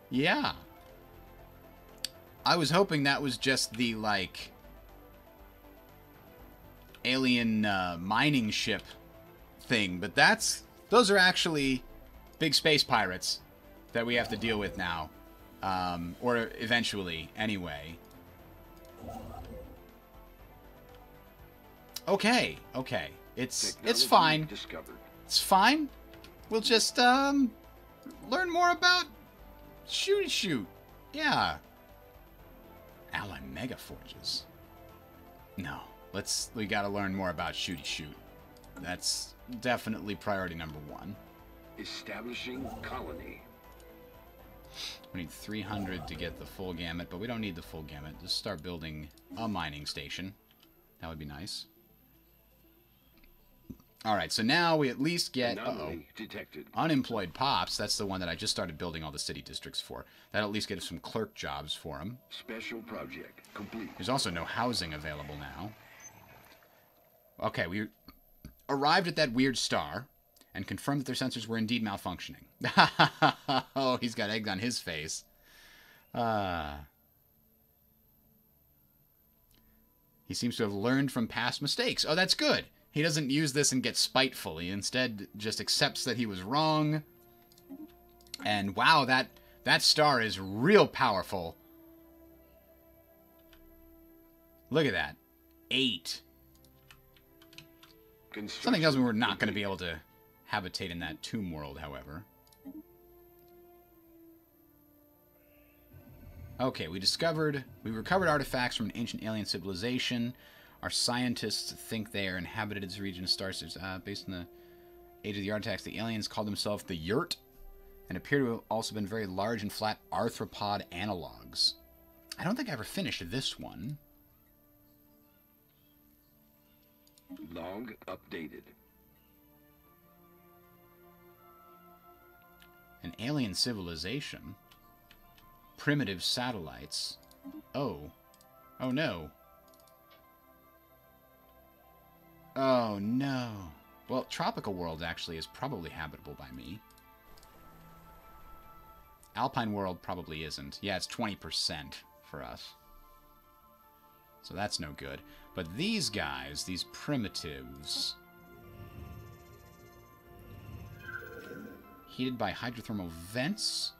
[SPEAKER 1] Yeah. I was hoping that was just the, like, alien mining ship thing, but those are actually big space pirates that we have to deal with now. Or eventually, anyway. Okay. It's fine.
[SPEAKER 5] Discovered.
[SPEAKER 1] It's fine. We'll just, learn more about shoot. Yeah. Ally Megaforges. No. We gotta learn more about shoot. That's definitely priority number 1.
[SPEAKER 5] Establishing colony.
[SPEAKER 1] We need 300 to get the full gamut, but we don't need the full gamut. Just start building a mining station. That would be nice. Alright, so now we at least get...
[SPEAKER 5] Anomaly detected.
[SPEAKER 1] Unemployed Pops. That's the one that I just started building all the city districts for. That'll at least get us some clerk jobs for him.
[SPEAKER 5] Special project complete.
[SPEAKER 1] There's also no housing available now. Okay, we arrived at that weird star and confirmed that their sensors were indeed malfunctioning. Oh, he's got egg on his face. He seems to have learned from past mistakes. Oh, that's good. He doesn't use this and get spiteful. He instead just accepts that he was wrong. And wow, that star is real powerful. Look at that. 8. Something tells me we're not going to be able to habitate in that tomb world, however. Okay, we recovered artifacts from an ancient alien civilization. Our scientists think they are inhabited this region of star systems. Based on the age of the artifacts, the aliens called themselves the Yurt and appear to have also been very large and flat arthropod analogs. I don't think I ever finished this one.
[SPEAKER 5] Log updated.
[SPEAKER 1] An alien civilization. Primitive satellites. Oh. Oh no. Oh no. Well, Tropical World actually is probably habitable by me. Alpine World probably isn't. Yeah, it's 20% for us. So that's no good. But these guys, these primitives... Heated by hydrothermal vents?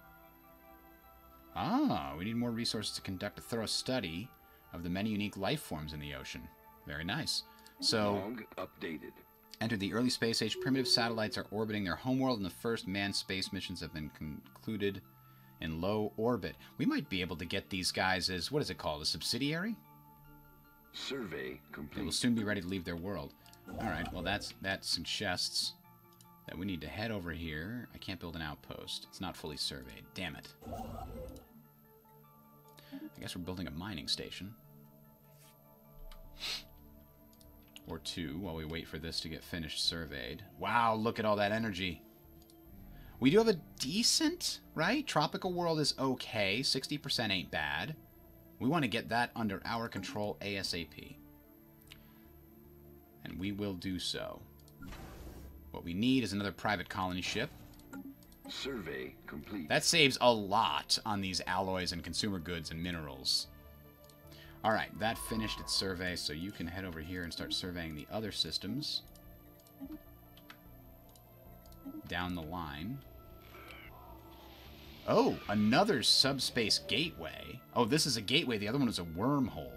[SPEAKER 1] Ah, we need more resources to conduct a thorough study of the many unique life forms in the ocean. Very nice. So,
[SPEAKER 5] Log updated.
[SPEAKER 1] enter the early space age. Primitive satellites are orbiting their homeworld, and the first manned space missions have been concluded in low orbit. We might be able to get these guys as, what is it called, a subsidiary?
[SPEAKER 5] Survey
[SPEAKER 1] They will
[SPEAKER 5] complete.
[SPEAKER 1] soon be ready to leave their world. Alright, well that suggests that we need to head over here. I can't build an outpost. It's not fully surveyed. Damn it. I guess we're building a mining station. Or 2 while we wait for this to get finished surveyed. Wow, look at all that energy. We do have a decent, right? Tropical World is okay. 60% ain't bad. We want to get that under our control ASAP. And we will do so. What we need is another private colony ship.
[SPEAKER 5] Survey complete.
[SPEAKER 1] That saves a lot on these alloys and consumer goods and minerals. Alright, that finished its survey, so you can head over here and start surveying the other systems. Down the line. Oh, another subspace gateway. Oh, this is a gateway. The other one is a wormhole.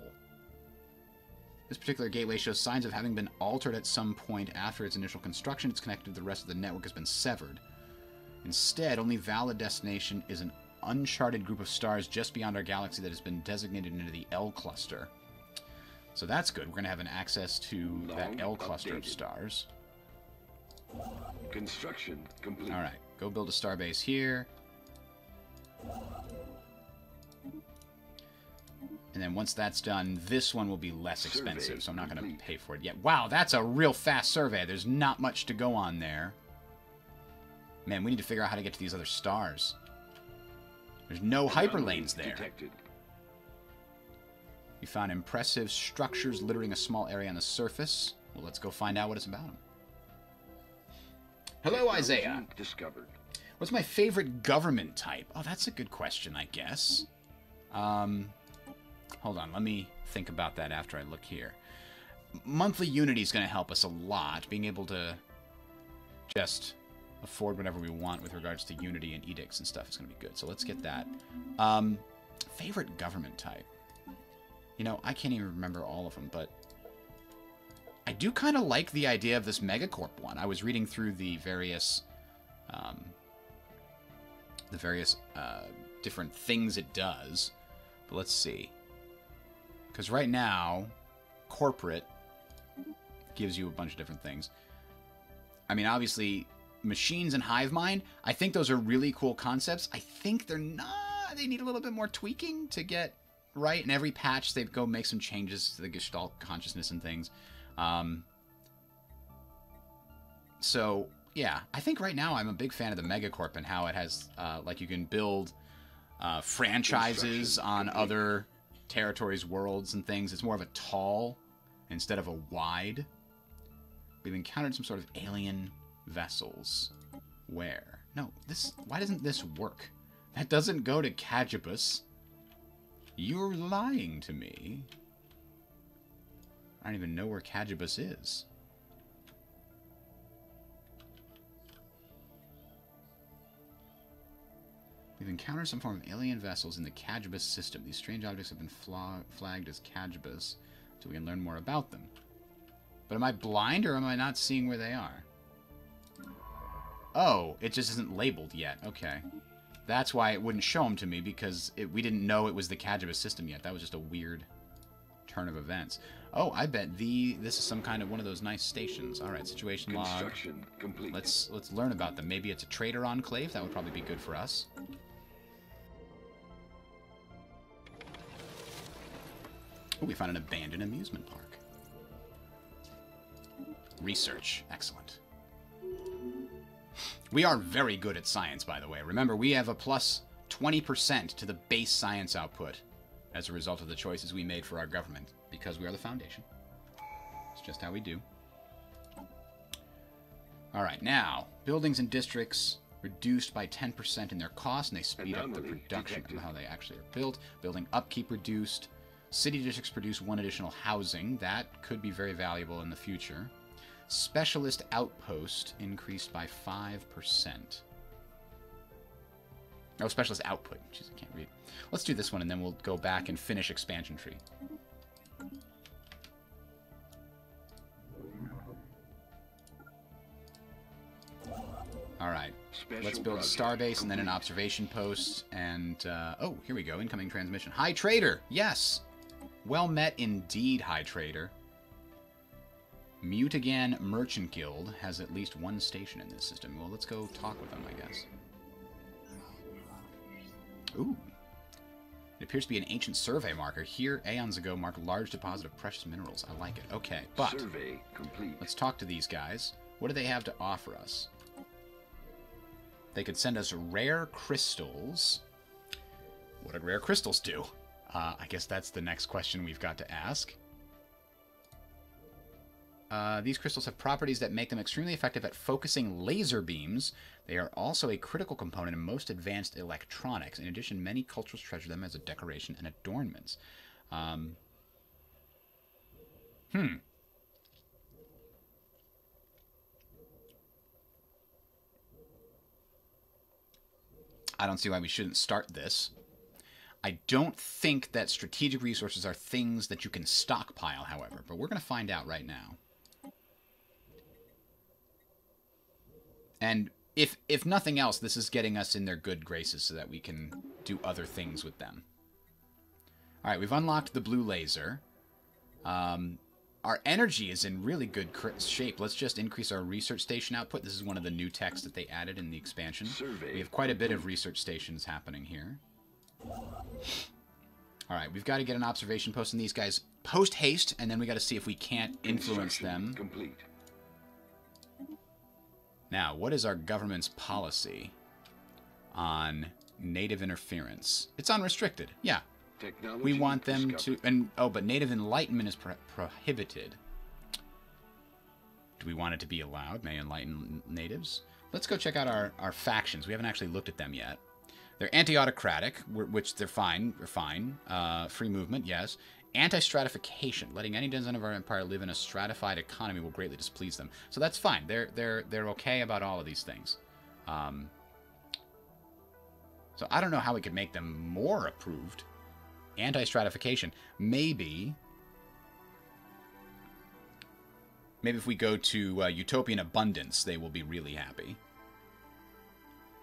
[SPEAKER 1] This particular gateway shows signs of having been altered at some point after its initial construction. It's connected to the rest of the network has been severed. Instead, only valid destination is an uncharted group of stars just beyond our galaxy that has been designated into the L cluster. So that's good. We're going to have an access to that L cluster of stars.
[SPEAKER 5] Construction complete.
[SPEAKER 1] Alright, go build a starbase here. And then once that's done, this one will be less expensive, so I'm not going to pay for it yet. Wow, that's a real fast survey. There's not much to go on there. Man, we need to figure out how to get to these other stars. There's no hyperlanes there.
[SPEAKER 5] Detected.
[SPEAKER 1] We found impressive structures littering a small area on the surface. Well, let's go find out what it's about. Hello, Isaiah.
[SPEAKER 5] Technology discovered.
[SPEAKER 1] What's my favorite government type? Oh, that's a good question, I guess. Hold on, let me think about that after I look here. Monthly Unity is going to help us a lot. Being able to just afford whatever we want with regards to Unity and edicts and stuff is going to be good. So let's get that. Favorite government type. You know, I can't even remember all of them, but I do kind of like the idea of this Megacorp one. I was reading through the various different things it does. But let's see. Because right now, corporate gives you a bunch of different things. I mean, obviously, machines and hive mind, I think those are really cool concepts. I think they're not... They need a little bit more tweaking to get right. In every patch, they go make some changes to the Gestalt consciousness and things. So, yeah, I think right now I'm a big fan of the Megacorp and how it has, like, you can build franchises on other territories, worlds, and things. It's more of a tall instead of a wide. We've encountered some sort of alien vessels. Where? No, this... Why doesn't this work? That doesn't go to Cagibus. You're lying to me. I don't even know where Cagibus is. We've encountered some form of alien vessels in the Cagibus system. These strange objects have been flagged as Cagibus, so we can learn more about them. But am I blind, or am I not seeing where they are? Oh, it just isn't labeled yet. Okay. That's why it wouldn't show them to me, because we didn't know it was the Cagibus system yet. That was just a weird turn of events. Oh, I bet this is some kind of one of those nice stations. All right, situation log.
[SPEAKER 5] Construction complete.
[SPEAKER 1] Let's learn about them. Maybe it's a trader enclave. That would probably be good for us. Oh, we found an abandoned amusement park. Research. Excellent. We are very good at science, by the way. Remember, we have a plus 20% to the base science output as a result of the choices we made for our government, because we are the Foundation. It's just how we do. Alright, now, buildings and districts reduced by 10% in their cost, and they speed up the production of how they actually are built. Building upkeep reduced. City districts produce 1 additional housing. That could be very valuable in the future. Specialist outpost increased by 5%. Oh, specialist output. Jeez, I can't read. Let's do this one, and then we'll go back and finish expansion tree. Alright. Let's build a starbase and then an observation post. And, oh, here we go. Incoming transmission. High Trader! Yes! Well met indeed, High Trader. Mutagan Merchant Guild has at least 1 station in this system. Well, let's go talk with them, I guess. Ooh. It appears to be an ancient survey marker. Here, aeons ago, marked a large deposit of precious minerals. I like it. Okay, but
[SPEAKER 5] Survey complete.
[SPEAKER 1] Let's talk to these guys. What do they have to offer us? They could send us rare crystals. What did rare crystals do? I guess that's the next question we've got to ask. These crystals have properties that make them extremely effective at focusing laser beams. They are also a critical component in most advanced electronics. In addition, many cultures treasure them as a decoration and adornments. I don't see why we shouldn't start this. I don't think that strategic resources are things that you can stockpile, however, but we're going to find out right now. And if nothing else, this is getting us in their good graces so that we can do other things with them. Alright, we've unlocked the blue laser. Our energy is in really good shape. Let's just increase our research station output. This is one of the new techs that they added in the expansion. We have quite a bit of research stations happening here. Alright, we've got to get an observation post on these guys post-haste, and then we got to see if we can't influence them.
[SPEAKER 5] Complete.
[SPEAKER 1] Now, what is our government's policy on native interference? It's unrestricted. Yeah.
[SPEAKER 5] Technology
[SPEAKER 1] We want them
[SPEAKER 5] discovered.
[SPEAKER 1] to... but native enlightenment is prohibited. Do we want it to be allowed? May enlighten natives? Let's go check out our factions. We haven't actually looked at them yet. They're anti-autocratic, which they're fine. They're fine. Free movement, yes. Anti-stratification, letting any citizen of our empire live in a stratified economy will greatly displease them. So that's fine. They're okay about all of these things. So I don't know how we could make them more approved. Anti-stratification. Maybe if we go to utopian abundance, they will be really happy.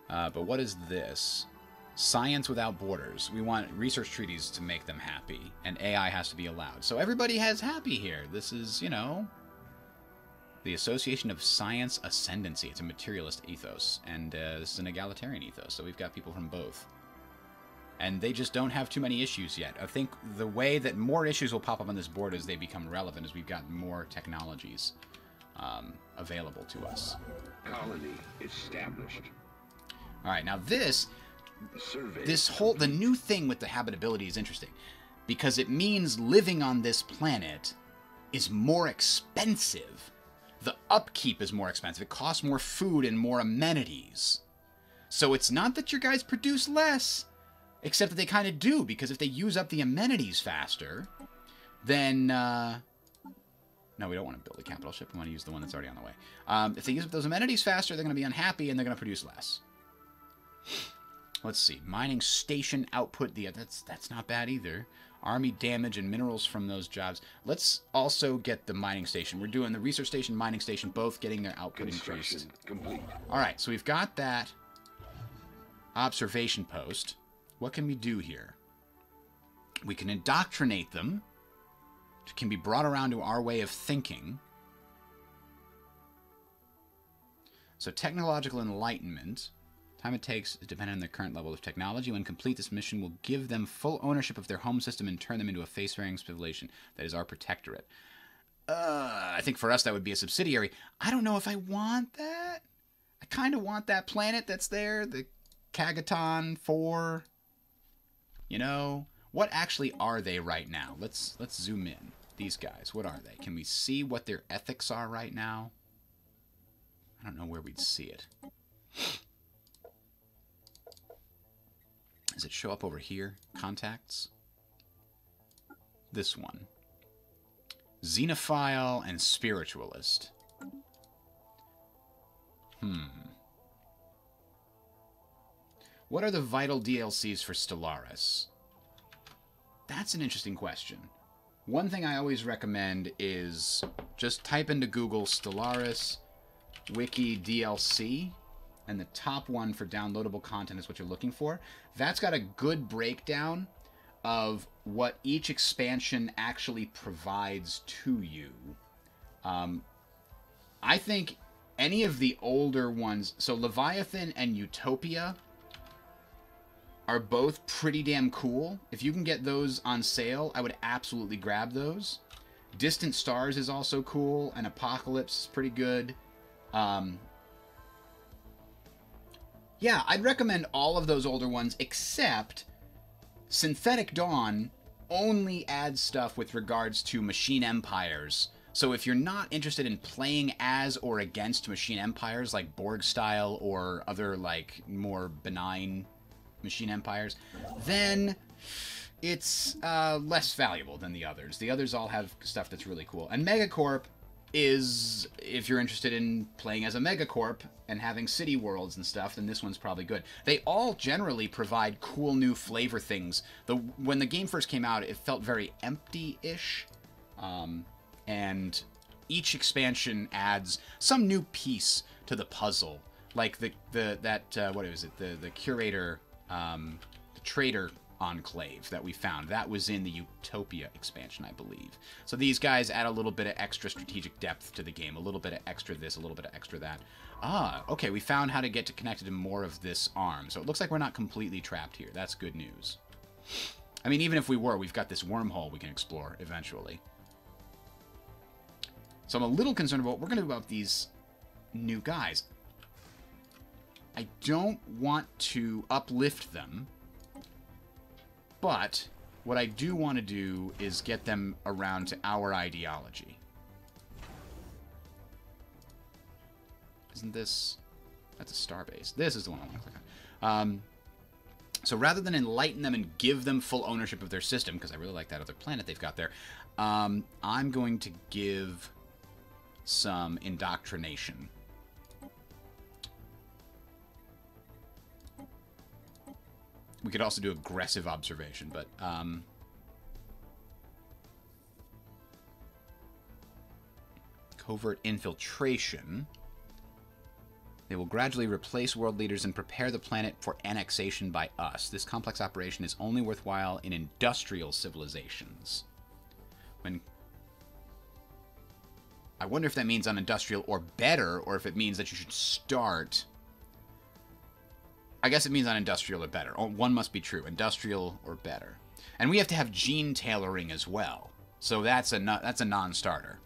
[SPEAKER 1] But what is this? Science without borders. We want research treaties to make them happy, and AI has to be allowed. So everybody has happy here. This is, you know, the Association of Science Ascendancy. It's a materialist ethos, and this is an egalitarian ethos, so we've got people from both. And they just don't have too many issues yet. I think the way that more issues will pop up on this board as they become relevant is we've got more technologies available to us.
[SPEAKER 5] Colony established.
[SPEAKER 1] All right, now this
[SPEAKER 5] Survey.
[SPEAKER 1] the new thing with the habitability is interesting because it means living on this planet is more expensive. The upkeep is more expensive. It costs more food and more amenities. So it's not that your guys produce less, except that they kind of do, because if they use up the amenities faster, then no, we don't want to build a capital ship. We want to use the one that's already on the way. If they use up those amenities faster, they're going to be unhappy and they're going to produce less. Let's see. Mining station output. That's not bad either. Army damage and minerals from those jobs. Let's also get the mining station. We're doing the research station, mining station, both getting their output increased.
[SPEAKER 5] Complete.
[SPEAKER 1] All right, so we've got that observation post. What can we do here? We can indoctrinate them. It can be brought around to our way of thinking. So technological enlightenment. Time it takes is dependent on their current level of technology. When complete, this mission will give them full ownership of their home system and turn them into a face-wearing civilization. That is our protectorate. I think for us that would be a subsidiary. I don't know if I want that. I kind of want that planet that's there, the Kagaton 4. You know, what actually are they right now? Let's zoom in. These guys, what are they? Can we see what their ethics are right now? I don't know where we'd see it. Does it show up over here? Contacts? This one. Xenophile and spiritualist. What are the vital DLCs for Stellaris? That's an interesting question. One thing I always recommend is just type into Google Stellaris Wiki DLC, and the top one for downloadable content is what you're looking for. That's got a good breakdown of what each expansion actually provides to you. I think any of the older ones, so Leviathan and Utopia, are both pretty damn cool. If you can get those on sale, I would absolutely grab those. Distant Stars is also cool, and Apocalypse is pretty good. Yeah, I'd recommend all of those older ones, except Synthetic Dawn only adds stuff with regards to machine empires. So if you're not interested in playing as or against machine empires like Borg style or other like more benign machine empires, then it's less valuable than the others. The others all have stuff that's really cool. And Megacorp is, if you're interested in playing as a Megacorp and having city worlds and stuff, then this one's probably good. They all generally provide cool new flavor things. When the game first came out, it felt very empty-ish, and each expansion adds some new piece to the puzzle, like what is it? The curator, the trader enclave that we found. That was in the Utopia expansion, I believe. So these guys add a little bit of extra strategic depth to the game, a little bit of extra this, a little bit of extra that. Okay, we found how to get connected to more of this arm. So it looks like we're not completely trapped here. That's good news. I mean, even if we were, we've got this wormhole we can explore eventually. So I'm a little concerned about what we're going to do about these new guys. I don't want to uplift them, but what I do want to do is get them around to our ideology. Isn't this... That's a starbase. This is the one I want to click on. So rather than enlighten them and give them full ownership of their system, because I really like that other planet they've got there, I'm going to give some indoctrination. We could also do aggressive observation, but covert infiltration. They will gradually replace world leaders and prepare the planet for annexation by us. This complex operation is only worthwhile in industrial civilizations. I wonder if that means on industrial or better, or if it means that you should start... I guess it means on industrial or better. One must be true, industrial or better. And we have to have gene tailoring as well. So that's a non-starter.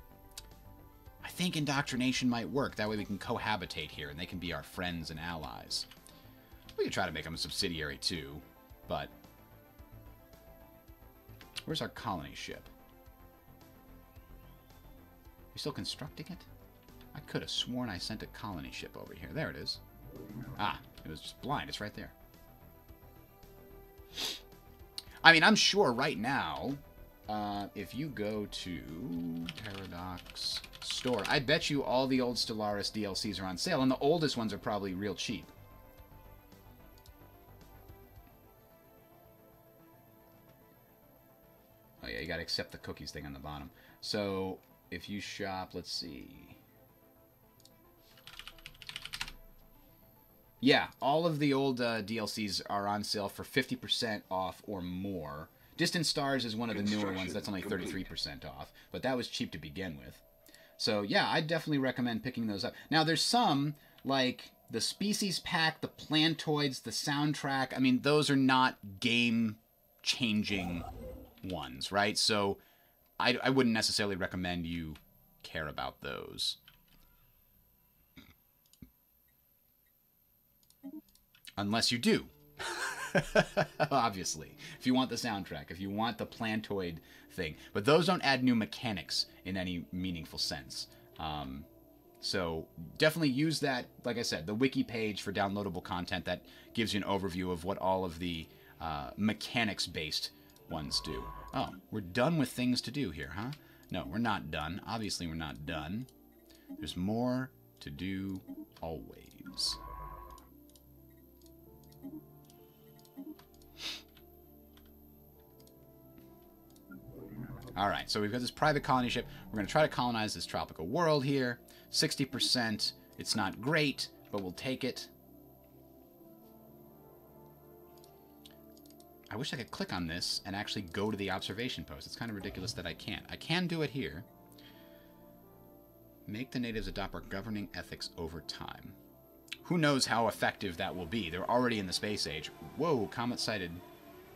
[SPEAKER 1] I think indoctrination might work. That way we can cohabitate here, and they can be our friends and allies. We could try to make them a subsidiary, too, but... Where's our colony ship? We still constructing it? I could have sworn I sent a colony ship over here. There it is. Ah, it was just blind. It's right there. I mean, I'm sure right now... if you go to Paradox Store, I bet you all the old Stellaris DLCs are on sale, and the oldest ones are probably real cheap. Oh yeah, you gotta accept the cookies thing on the bottom. So, if you shop, let's see. Yeah, all of the old DLCs are on sale for 50% off or more. Distant Stars is one of the newer ones. That's only 33% off. But that was cheap to begin with. So, yeah, I definitely recommend picking those up. Now, there's some, like the Species Pack, the Plantoids, the soundtrack. I mean, those are not game-changing ones, right? So, I wouldn't necessarily recommend you care about those. Unless you do. Obviously, if you want the soundtrack, if you want the Plantoid thing, but those don't add new mechanics in any meaningful sense. So definitely use that, like I said, the wiki page for downloadable content that gives you an overview of what all of the mechanics-based ones do. Oh, we're done with things to do here, huh? No, we're not done. Obviously, we're not done. There's more to do always. Alright, so we've got this private colony ship. We're going to try to colonize this tropical world here. 60%. It's not great, but we'll take it. I wish I could click on this and actually go to the observation post. It's kind of ridiculous that I can't. I can do it here. Make the natives adopt our governing ethics over time. Who knows how effective that will be. They're already in the space age. Whoa, comet-sighted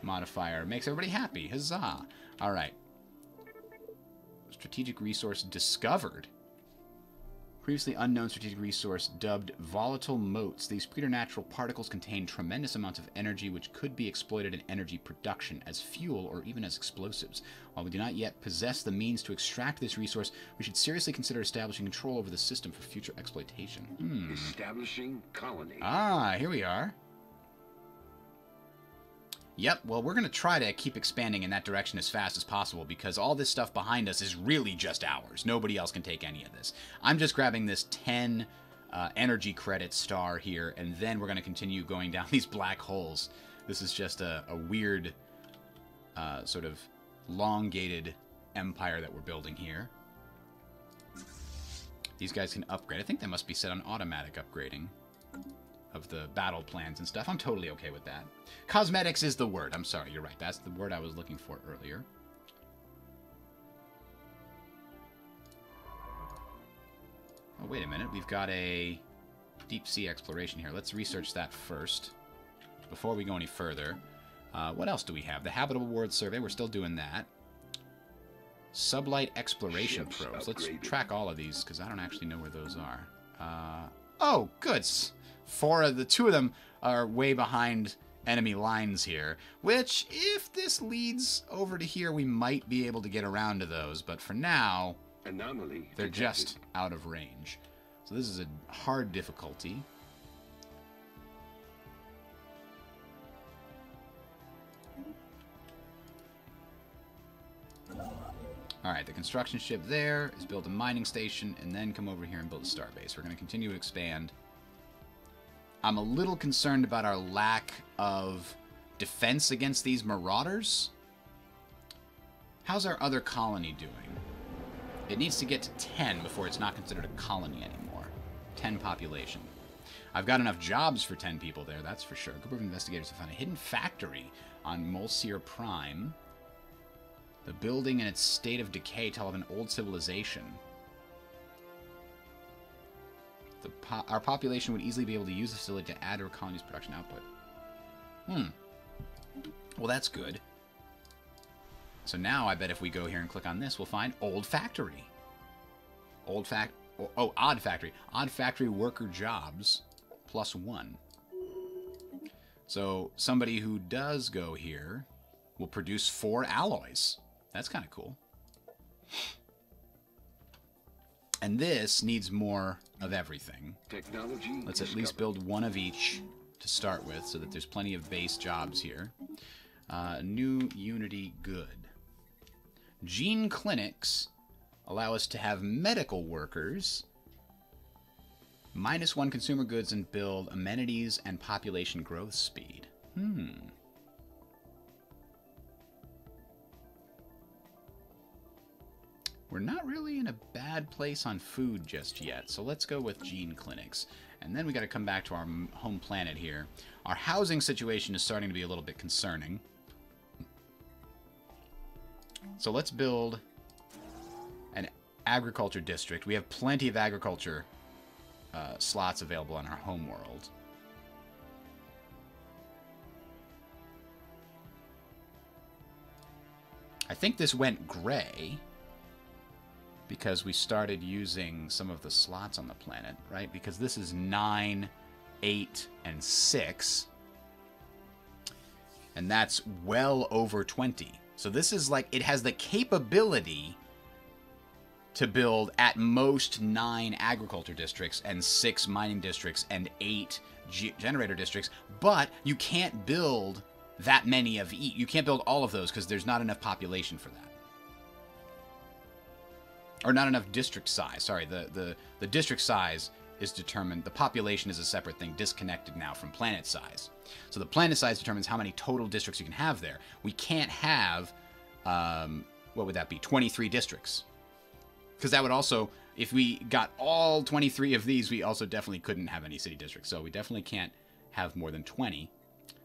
[SPEAKER 1] modifier. Makes everybody happy. Huzzah. Alright. Strategic resource discovered. Previously unknown strategic resource dubbed volatile motes. These preternatural particles contain tremendous amounts of energy which could be exploited in energy production as fuel or even as explosives. While we do not yet possess the means to extract this resource, we should seriously consider establishing control over the system for future exploitation.
[SPEAKER 5] Establishing colony.
[SPEAKER 1] Ah, here we are. Yep, well, we're going to try to keep expanding in that direction as fast as possible because all this stuff behind us is really just ours. Nobody else can take any of this. I'm just grabbing this 10 energy credit star here, and then we're going to continue going down these black holes. This is just a weird sort of elongated empire that we're building here. These guys can upgrade. I think they must be set on automatic upgrading of the battle plans and stuff. I'm totally okay with that. Cosmetics is the word. I'm sorry, you're right. That's the word I was looking for earlier. Oh, wait a minute. We've got a deep sea exploration here. Let's research that first before we go any further. What else do we have? The Habitable World Survey. We're still doing that. Sublight exploration probes. Let's track all of these because I don't actually know where those are. Oh, good. Two of them are way behind enemy lines here, which, if this leads over to here, we might be able to get around to those, but for now,
[SPEAKER 5] Anomaly
[SPEAKER 1] they're
[SPEAKER 5] detected.
[SPEAKER 1] just out of range. So this is a hard difficulty. Alright, the construction ship there is build a mining station, and then come over here and build a starbase. We're going to continue to expand. I'm a little concerned about our lack of defense against these marauders. How's our other colony doing? It needs to get to 10 before it's not considered a colony anymore. 10 population. I've got enough jobs for 10 people there, that's for sure. A group of investigators have found a hidden factory on Molsir Prime. The building and its state of decay tell of an old civilization. Our population would easily be able to use the facility to add to our colony's production output. Well, that's good. So now I bet if we go here and click on this, we'll find old factory. Odd factory. Odd factory worker jobs +1. So somebody who does go here will produce 4 alloys. That's kind of cool. And this needs more of everything.
[SPEAKER 5] Technology
[SPEAKER 1] Let's at least build 1 of each to start with so that there's plenty of base jobs here. New Unity good. Gene clinics allow us to have medical workers, -1 consumer goods, and build amenities and population growth speed. We're not really in a bad place on food just yet, so let's go with gene clinics. And then we got to come back to our home planet here. Our housing situation is starting to be a little bit concerning. So let's build an agriculture district. We have plenty of agriculture slots available on our home world. I think this went gray because we started using some of the slots on the planet, right? Because this is 9, 8, and 6. And that's well over 20. So this is like, it has the capability to build at most 9 agriculture districts and 6 mining districts and 8 generator districts, but you can't build that many of each. You can't build all of those because there's not enough population for that. Or not enough district size. Sorry, the district size is determined. The population is a separate thing, disconnected now from planet size. So the planet size determines how many total districts you can have there. We can't have, what would that be, 23 districts. Because that would also, if we got all 23 of these, we also definitely couldn't have any city districts. So we definitely can't have more than 20.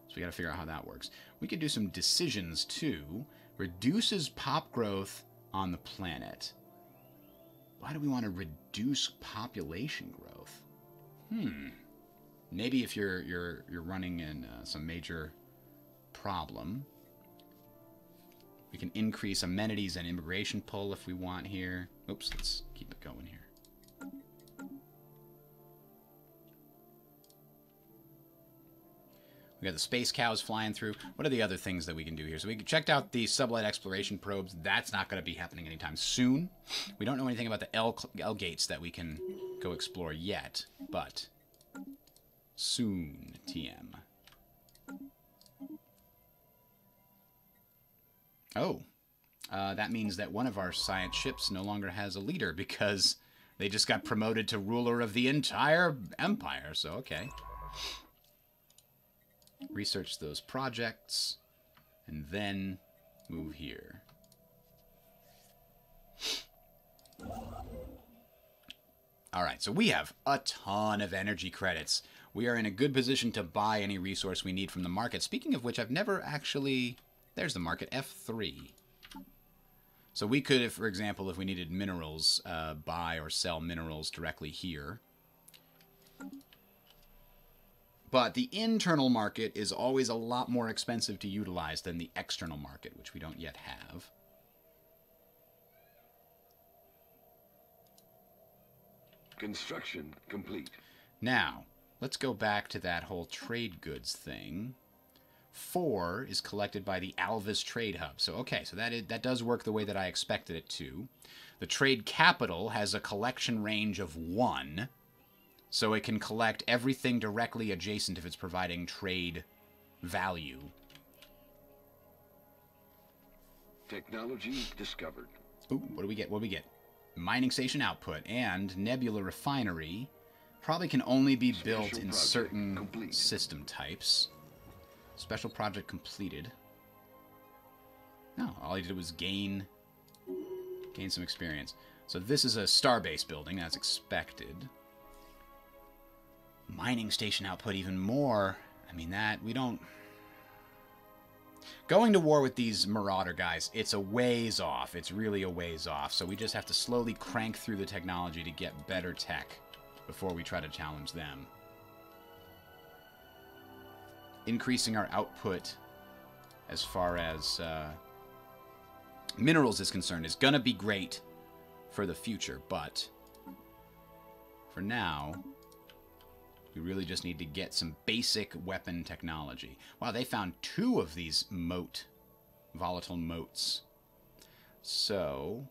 [SPEAKER 1] So we got to figure out how that works. We could do some decisions too. Reduces pop growth on the planet. Why do we want to reduce population growth? Maybe if you're running in some major problem. We can increase amenities and immigration pull if we want here. Oops, let's keep it going here. We got the space cows flying through. What are the other things that we can do here? So we checked out the sublight exploration probes. That's not going to be happening anytime soon. We don't know anything about the L gates that we can go explore yet, but soon, TM. Oh, that means that one of our science ships no longer has a leader because they just got promoted to ruler of the entire empire. So, okay. Research those projects, and then move here. Alright, so we have a ton of energy credits. We are in a good position to buy any resource we need from the market. Speaking of which, I've never actually... There's the market, F3. So we could, for example, if we needed minerals, buy or sell minerals directly here. But the internal market is always a lot more expensive to utilize than the external market, which we don't yet have.
[SPEAKER 5] Construction complete.
[SPEAKER 1] Now, let's go back to that whole trade goods thing. 4 is collected by the Alvis Trade Hub. So, okay, so that does work the way that I expected it to. The trade capital has a collection range of 1. So it can collect everything directly adjacent if it's providing trade value.
[SPEAKER 5] Technology discovered.
[SPEAKER 1] Ooh, what do we get? What do we get? Mining station output and nebula refinery. Probably can only be built in certain system types. Special project completed. No, all he did was gain some experience. So this is a starbase building, as expected. Mining station output even more. I mean, that, we don't... Going to war with these Marauder guys, it's a ways off. It's really a ways off. So we just have to slowly crank through the technology to get better tech before we try to challenge them. Increasing our output as far as minerals is concerned is going to be great for the future, but for now, we really just need to get some basic weapon technology. Wow, they found 2 of these volatile motes. So,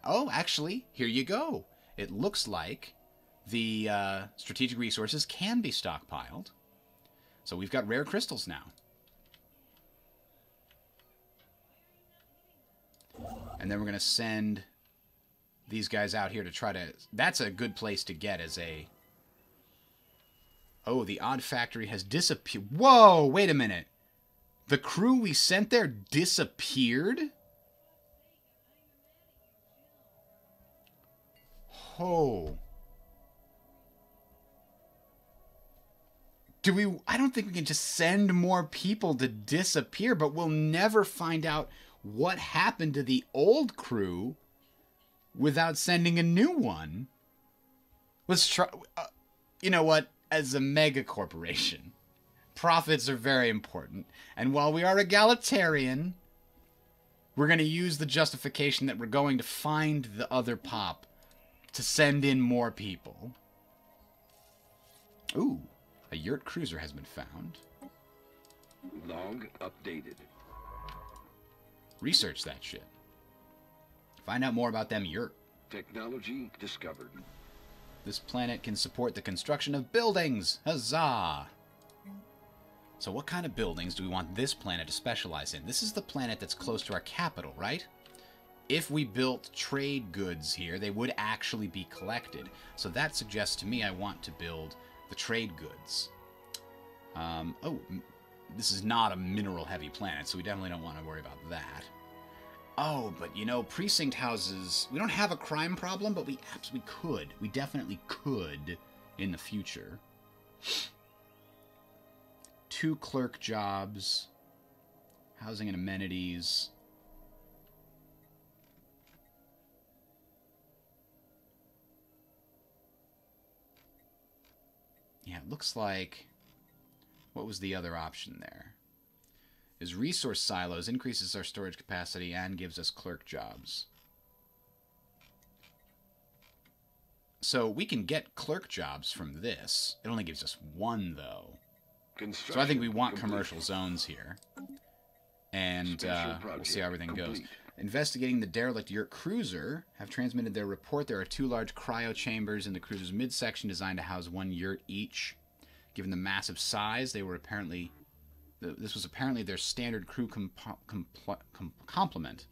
[SPEAKER 1] oh, actually, here you go. It looks like the strategic resources can be stockpiled. So we've got rare crystals now. And then we're going to send these guys out here to try to... That's a good place to get as a... Oh, the odd factory has disappeared. Whoa, wait a minute. The crew we sent there disappeared? Oh. I don't think we can just send more people to disappear, but we'll never find out what happened to the old crew without sending a new one. Let's try... you know what? As a mega corporation, profits are very important. And while we are egalitarian, we're going to use the justification that we're going to find the other pop to send in more people. Ooh, a yurt cruiser has been found.
[SPEAKER 5] Log updated.
[SPEAKER 1] Research that shit. Find out more about them yurt.
[SPEAKER 5] Technology discovered.
[SPEAKER 1] This planet can support the construction of buildings. Huzzah! So what kind of buildings do we want this planet to specialize in? This is the planet that's close to our capital, right? If we built trade goods here, they would actually be collected. So that suggests to me I want to build the trade goods. Oh, this is not a mineral-heavy planet, so we definitely don't want to worry about that. Oh, but you know, precinct houses, we don't have a crime problem, but we absolutely could. We definitely could in the future. 2 clerk jobs, housing and amenities. Yeah, it looks like... What was the other option there? Is resource silos, increases our storage capacity, and gives us clerk jobs. So we can get clerk jobs from this. It only gives us 1, though. So I think we want commercial zones here. And we'll see how everything goes. Investigating the derelict yurt cruiser have transmitted their report. There are 2 large cryo chambers in the cruiser's midsection designed to house 1 yurt each. Given the massive size, they were apparently... This was apparently their standard crew complement.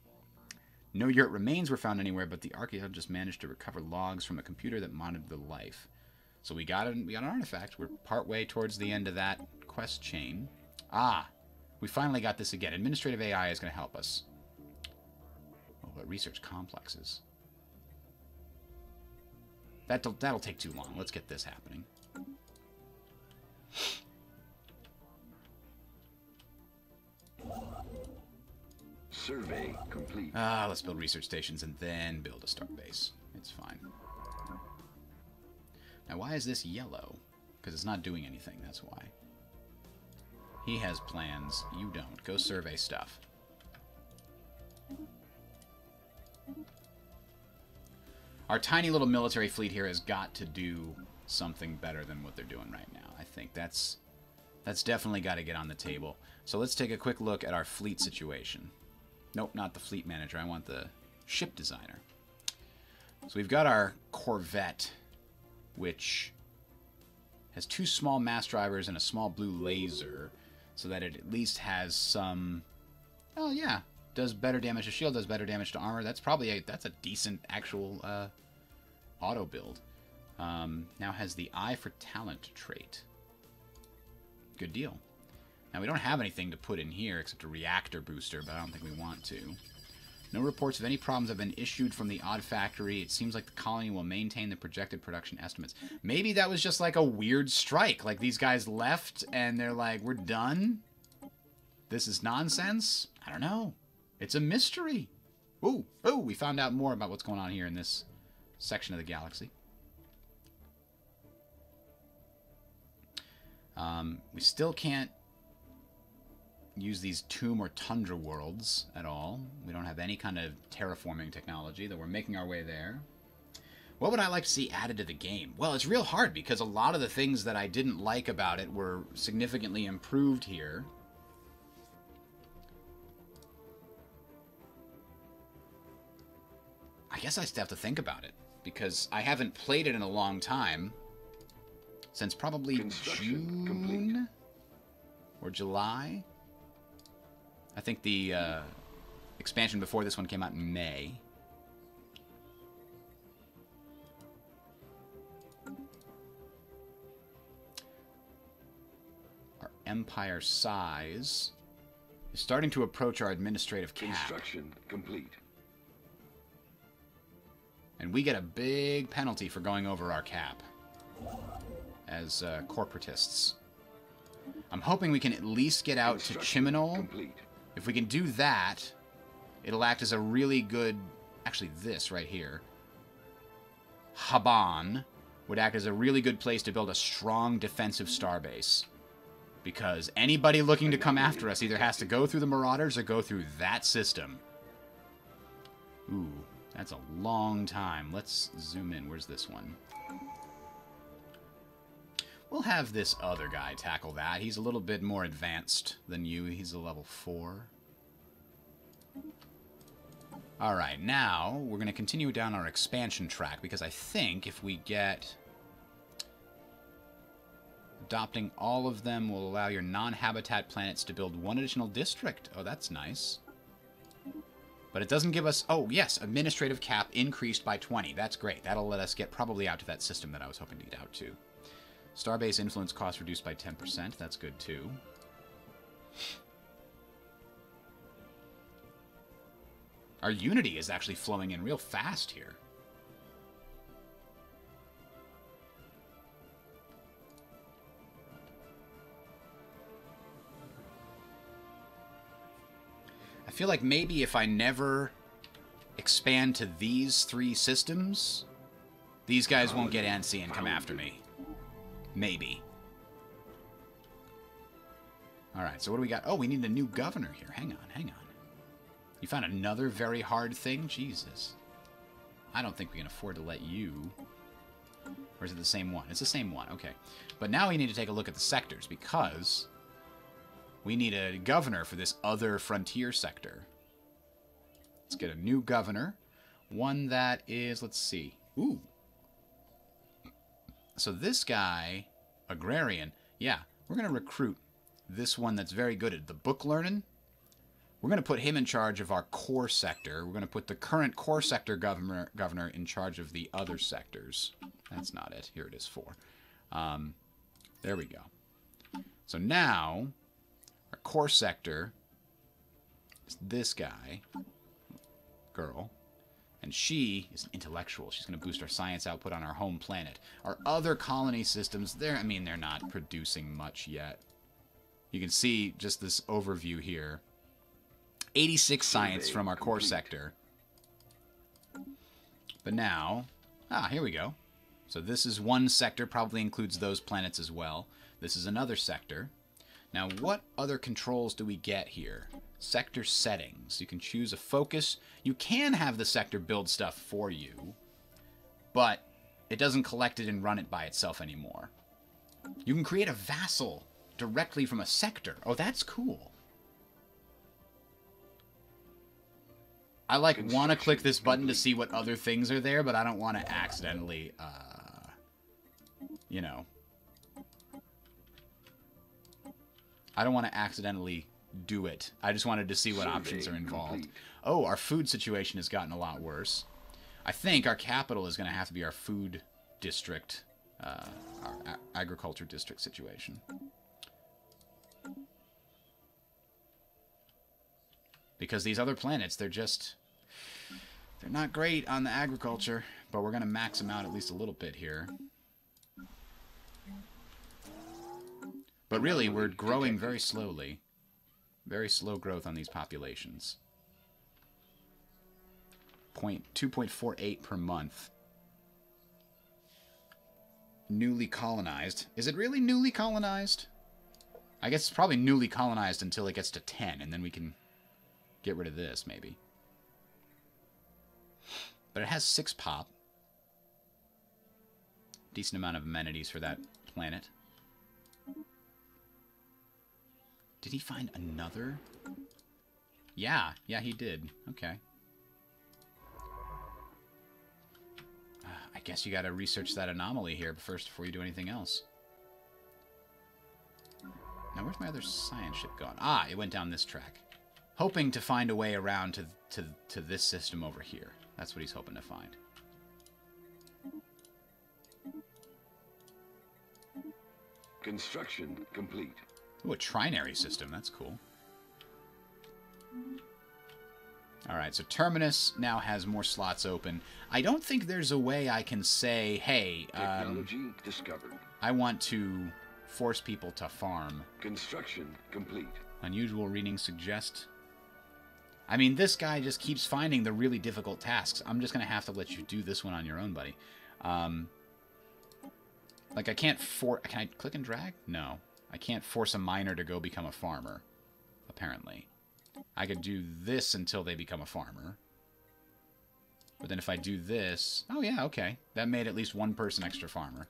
[SPEAKER 1] No yurt remains were found anywhere, but the archaeologists managed to recover logs from a computer that monitored the life. So we got an artifact. We're partway towards the end of that quest chain. Ah, we finally got this again. Administrative AI is going to help us. Oh, but research complexes. That'll take too long. Let's get this happening.
[SPEAKER 5] Survey complete.
[SPEAKER 1] Let's build research stations and then build a starbase. It's fine. Now, why is this yellow? Because it's not doing anything, that's why. He has plans. You don't. Go survey stuff. Our tiny little military fleet here has got to do something better than what they're doing right now. I think that's definitely got to get on the table. So let's take a quick look at our fleet situation. Nope, not the fleet manager. I want the ship designer. So we've got our Corvette, which has 2 small mass drivers and a small blue laser, so that it at least has some... Oh, yeah. does better damage to shield, does better damage to armor. That's probably that's a decent actual auto build. Now has the Eye for Talent trait. Good deal. Now we don't have anything to put in here except a reactor booster, but I don't think we want to. No reports of any problems have been issued from the Odd Factory. It seems like the colony will maintain the projected production estimates. Maybe that was just like a weird strike. Like these guys left and they're like, we're done? This is nonsense? I don't know. It's a mystery. Ooh, we found out more about what's going on here in this section of the galaxy. We still can't use these tomb or tundra worlds at all. We don't have any kind of terraforming technology, though we're making our way there. What would I like to see added to the game? Well, it's real hard because a lot of the things that I didn't like about it were significantly improved here. I guess I still have to think about it because I haven't played it in a long time. Since probably June or July. I think the expansion before this one came out in May. Our empire size is starting to approach our administrative cap.
[SPEAKER 5] Construction complete.
[SPEAKER 1] And we get a big penalty for going over our cap as corporatists. I'm hoping we can at least get out to Chiminal.
[SPEAKER 5] Complete.
[SPEAKER 1] If we can do that, it'll act as a really good... Actually, this right here. Haban would act as a really good place to build a strong defensive starbase. Because anybody looking to come after us either has to go through the Marauders or go through that system. Ooh, that's a long time. Let's zoom in. Where's this one? We'll have this other guy tackle that. He's a little bit more advanced than you. He's a level 4. Alright, now we're going to continue down our expansion track because I think if we get... Adopting all of them will allow your non-habitat planets to build one additional district. Oh, that's nice. But it doesn't give us... Oh, yes, administrative cap increased by 20. That's great. That'll let us get probably out to that system that I was hoping to get out to. Starbase influence cost reduced by 10%. That's good, too. Our Unity is actually flowing in real fast here. I feel like maybe if I never expand to these 3 systems, these guys won't get antsy and come after me. Maybe. Alright, so what do we got? Oh, we need a new governor here. Hang on, hang on. You found another very hard thing? Jesus. I don't think we can afford to let you... Or is it the same one? It's the same one, okay. But now we need to take a look at the sectors, because... we need a governor for this other frontier sector. Let's get a new governor. One that is, let's see. Ooh. So this guy, agrarian, yeah, we're going to recruit this one that's very good at the book learning. We're going to put him in charge of our core sector. We're going to put the current core sector governor in charge of the other sectors. That's not it. Here it is, 4. There we go. So now... our core sector is this guy, girl, and she is an intellectual. She's going to boost our science output on our home planet. Our other colony systems, they're not producing much yet. You can see just this overview here. 86 science from our core sector. But now, here we go. So this is one sector, probably includes those planets as well. This is another sector. Now, what other controls do we get here? Sector settings. You can choose a focus. You can have the sector build stuff for you, but it doesn't collect it and run it by itself anymore. You can create a vassal directly from a sector. Oh, that's cool. I want to click this button to see what other things are there, but I don't want to accidentally, you know... I don't want to accidentally do it. I just wanted to see what options are involved.
[SPEAKER 5] Complete.
[SPEAKER 1] Oh, our food situation has gotten a lot worse. I think our capital is going to have to be our food district, our agriculture district situation. Because these other planets, they're not great on the agriculture, but we're going to max them out at least a little bit here. But really, we're growing very slowly. Very slow growth on these populations. 2.48 per month. Newly colonized. Is it really newly colonized? I guess it's probably newly colonized until it gets to 10, and then we can get rid of this, maybe. But it has 6 pop. Decent amount of amenities for that planet. Did he find another? Yeah, he did. Okay. I guess you gotta research that anomaly here first before you do anything else. Now, where's my other science ship gone? Ah, it went down this track. Hoping to find a way around to this system over here. That's what he's hoping to find.
[SPEAKER 5] Construction complete.
[SPEAKER 1] Ooh, a trinary system. That's cool. Alright, so Terminus now has more slots open. I don't think there's a way I can say, hey,
[SPEAKER 5] Technology discovered.
[SPEAKER 1] I want to force people to farm.
[SPEAKER 5] Construction complete.
[SPEAKER 1] Unusual readings suggest... I mean, this guy just keeps finding the really difficult tasks. I'm just going to have to let you do this one on your own, buddy. Like, I can't Can I click and drag? No. I can't force a miner to go become a farmer, apparently. I could do this until they become a farmer. But then if I do this... Oh, yeah, okay. That made at least one person extra farmer.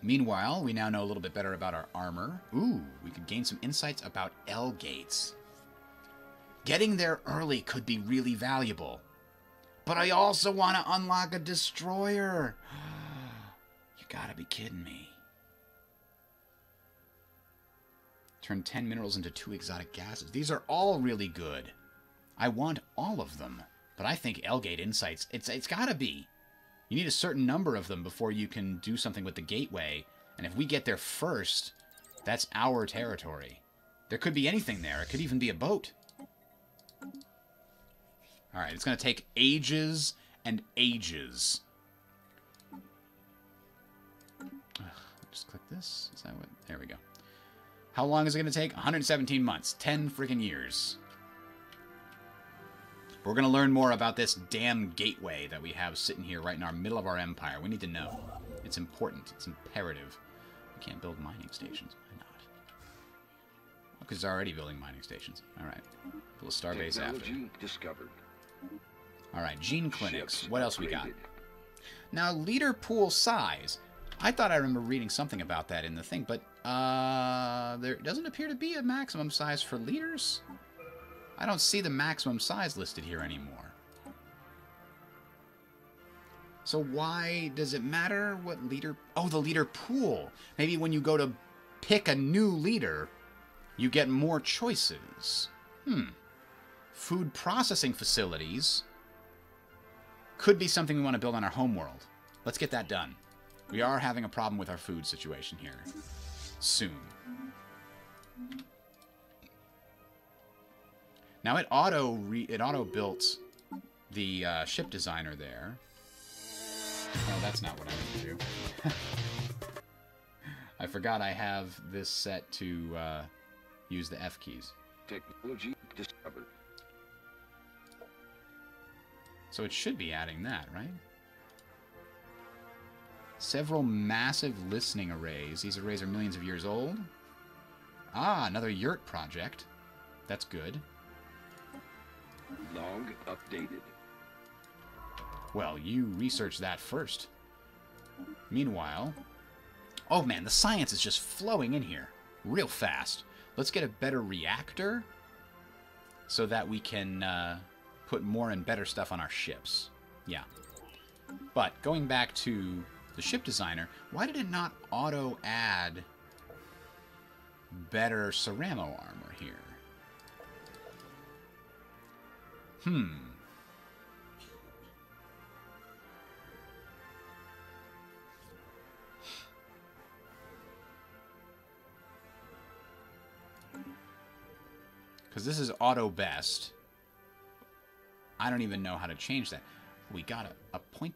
[SPEAKER 1] Meanwhile, we now know a little bit better about our armor. Ooh, we could gain some insights about L gates. Getting there early could be really valuable. But I also want to unlock a destroyer. You gotta be kidding me. Turn 10 minerals into 2 exotic gases. These are all really good. I want all of them. But I think L-Gate Insights, it's gotta be. You need a certain number of them before you can do something with the gateway. And if we get there first, that's our territory. There could be anything there. It could even be a boat. Alright, it's going to take ages and ages. Just click this. Is that what? There we go. How long is it going to take? 117 months. 10 freaking years. We're going to learn more about this damn gateway that we have sitting here right in our middle of our empire. We need to know. It's important. It's imperative. We can't build mining stations. Why not? Because they're already building mining stations. Alright. Build a starbase after.
[SPEAKER 5] Technology discovered.
[SPEAKER 1] Alright, gene clinics.
[SPEAKER 5] Ships
[SPEAKER 1] What else we got?
[SPEAKER 5] upgraded.
[SPEAKER 1] Now, leader pool size. I thought I remember reading something about that in the thing, but there doesn't appear to be a maximum size for leaders. I don't see the maximum size listed here anymore. So why does it matter what leader... Oh, the leader pool. Maybe when you go to pick a new leader, you get more choices. Food processing facilities could be something we want to build on our homeworld. Let's get that done. We are having a problem with our food situation here. Soon. Now it auto built the ship designer there. Oh, that's not what I need to do. I forgot I have this set to use the F keys.
[SPEAKER 5] Technology discovered.
[SPEAKER 1] So it should be adding that, right? Several massive listening arrays. These arrays are millions of years old. Ah, another yurt project. That's good.
[SPEAKER 5] Log updated.
[SPEAKER 1] Well, you research that first. Meanwhile... Oh man, the science is just flowing in here. Real fast. Let's get a better reactor so that we can put more and better stuff on our ships. Yeah. But going back to the ship designer, why did it not auto-add better ceramo armor here. Because this is auto best. I don't even know how to change that. We got a point...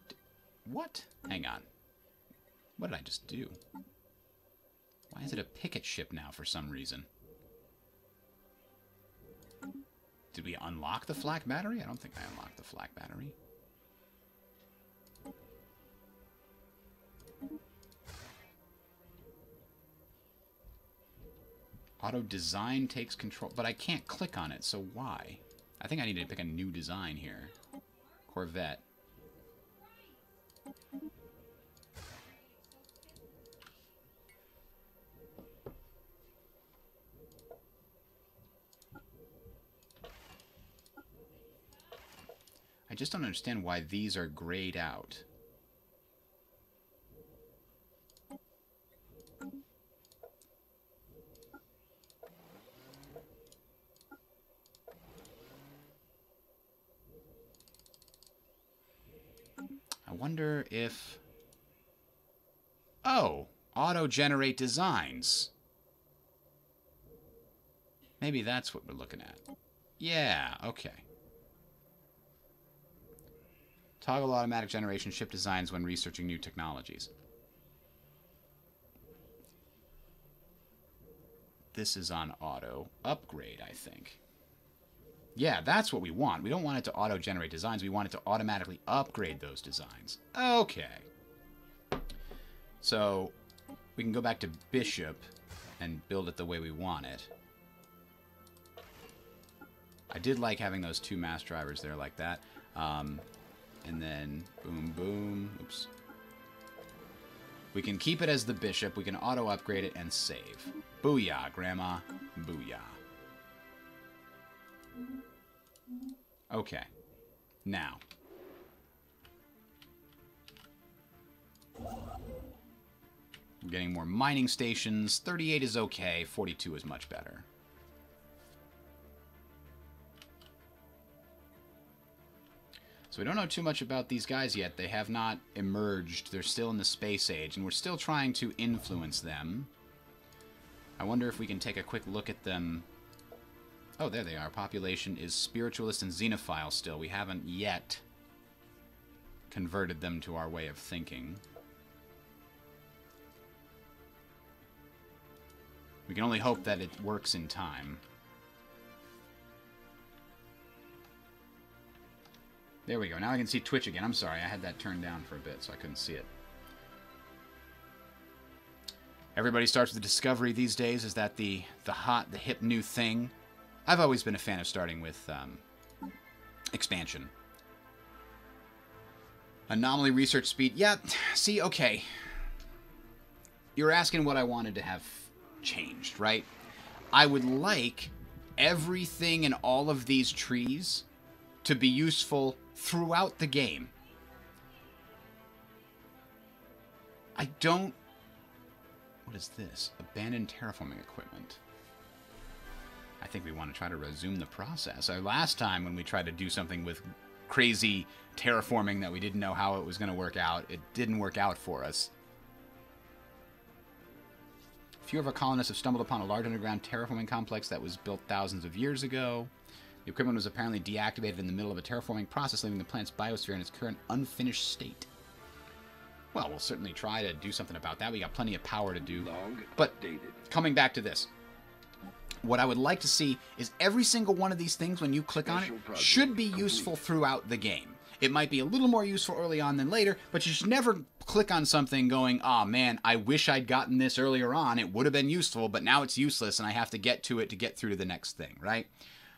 [SPEAKER 1] What? Hang on. What did I just do? Why is it a picket ship now for some reason? Did we unlock the flak battery? I don't think I unlocked the flak battery. Auto design takes control, but I can't click on it, so why? I think I need to pick a new design here. Corvette. I just don't understand why these are grayed out. I wonder if... Oh! Auto-generate designs. Maybe that's what we're looking at. Yeah, okay. Toggle automatic generation ship designs when researching new technologies. This is on auto upgrade, I think. Yeah, that's what we want. We don't want it to auto-generate designs. We want it to automatically upgrade those designs. Okay. So, we can go back to Bishop and build it the way we want it. I did like having those two mass drivers there like that. And then, boom, boom. Oops. We can keep it as the Bishop. We can auto-upgrade it and save. Booyah, Grandma. Booyah. Okay. Now. I'm getting more mining stations. 38 is okay. 42 is much better. So we don't know too much about these guys yet. They have not emerged. They're still in the space age, and we're still trying to influence them. I wonder if we can take a quick look at them. Oh, there they are. Population is spiritualist and xenophile still. We haven't yet converted them to our way of thinking. We can only hope that it works in time. There we go. Now I can see Twitch again. I'm sorry. I had that turned down for a bit, so I couldn't see it. Everybody starts with the Discovery these days. Is that the hot, the hip new thing? I've always been a fan of starting with expansion. Anomaly research speed. Yeah, see, okay. You're asking what I wanted to have changed, right? I would like everything in all of these trees to be useful throughout the game. I don't... What is this? Abandoned terraforming equipment. I think we want to try to resume the process. Last time when we tried to do something with crazy terraforming that we didn't know how it was going to work out, it didn't work out for us. Few of our colonists have stumbled upon a large underground terraforming complex that was built thousands of years ago. The equipment was apparently deactivated in the middle of a terraforming process, leaving the planet's biosphere in its current unfinished state. Well, we'll certainly try to do something about that. We got plenty of power to do. But coming back to this, what I would like to see is every single one of these things, when you click on it, should be useful throughout the game. It might be a little more useful early on than later, but you should never click on something going, "Aw, man, I wish I'd gotten this earlier on. It would have been useful, but now it's useless, and I have to get to it to get through to the next thing," right?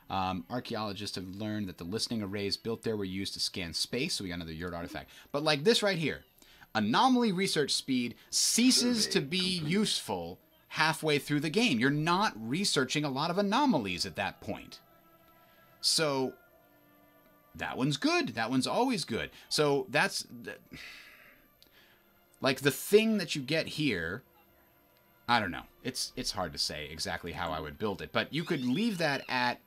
[SPEAKER 1] Archaeologists have learned that the listening arrays built there were used to scan space, so we got another Yurt artifact. But like this right here, anomaly research speed ceases to be useful halfway through the game. You're not researching a lot of anomalies at that point. So that one's good. That one's always good. So that's... like the thing that you get here, I don't know. It's hard to say exactly how I would build it, but you could leave that at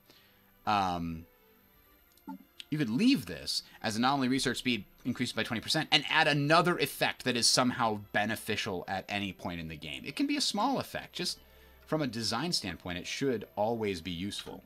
[SPEAKER 1] you could leave this as anomaly research speed increased by 20% and add another effect that is somehow beneficial at any point in the game. It can be a small effect. Just from a design standpoint, it should always be useful.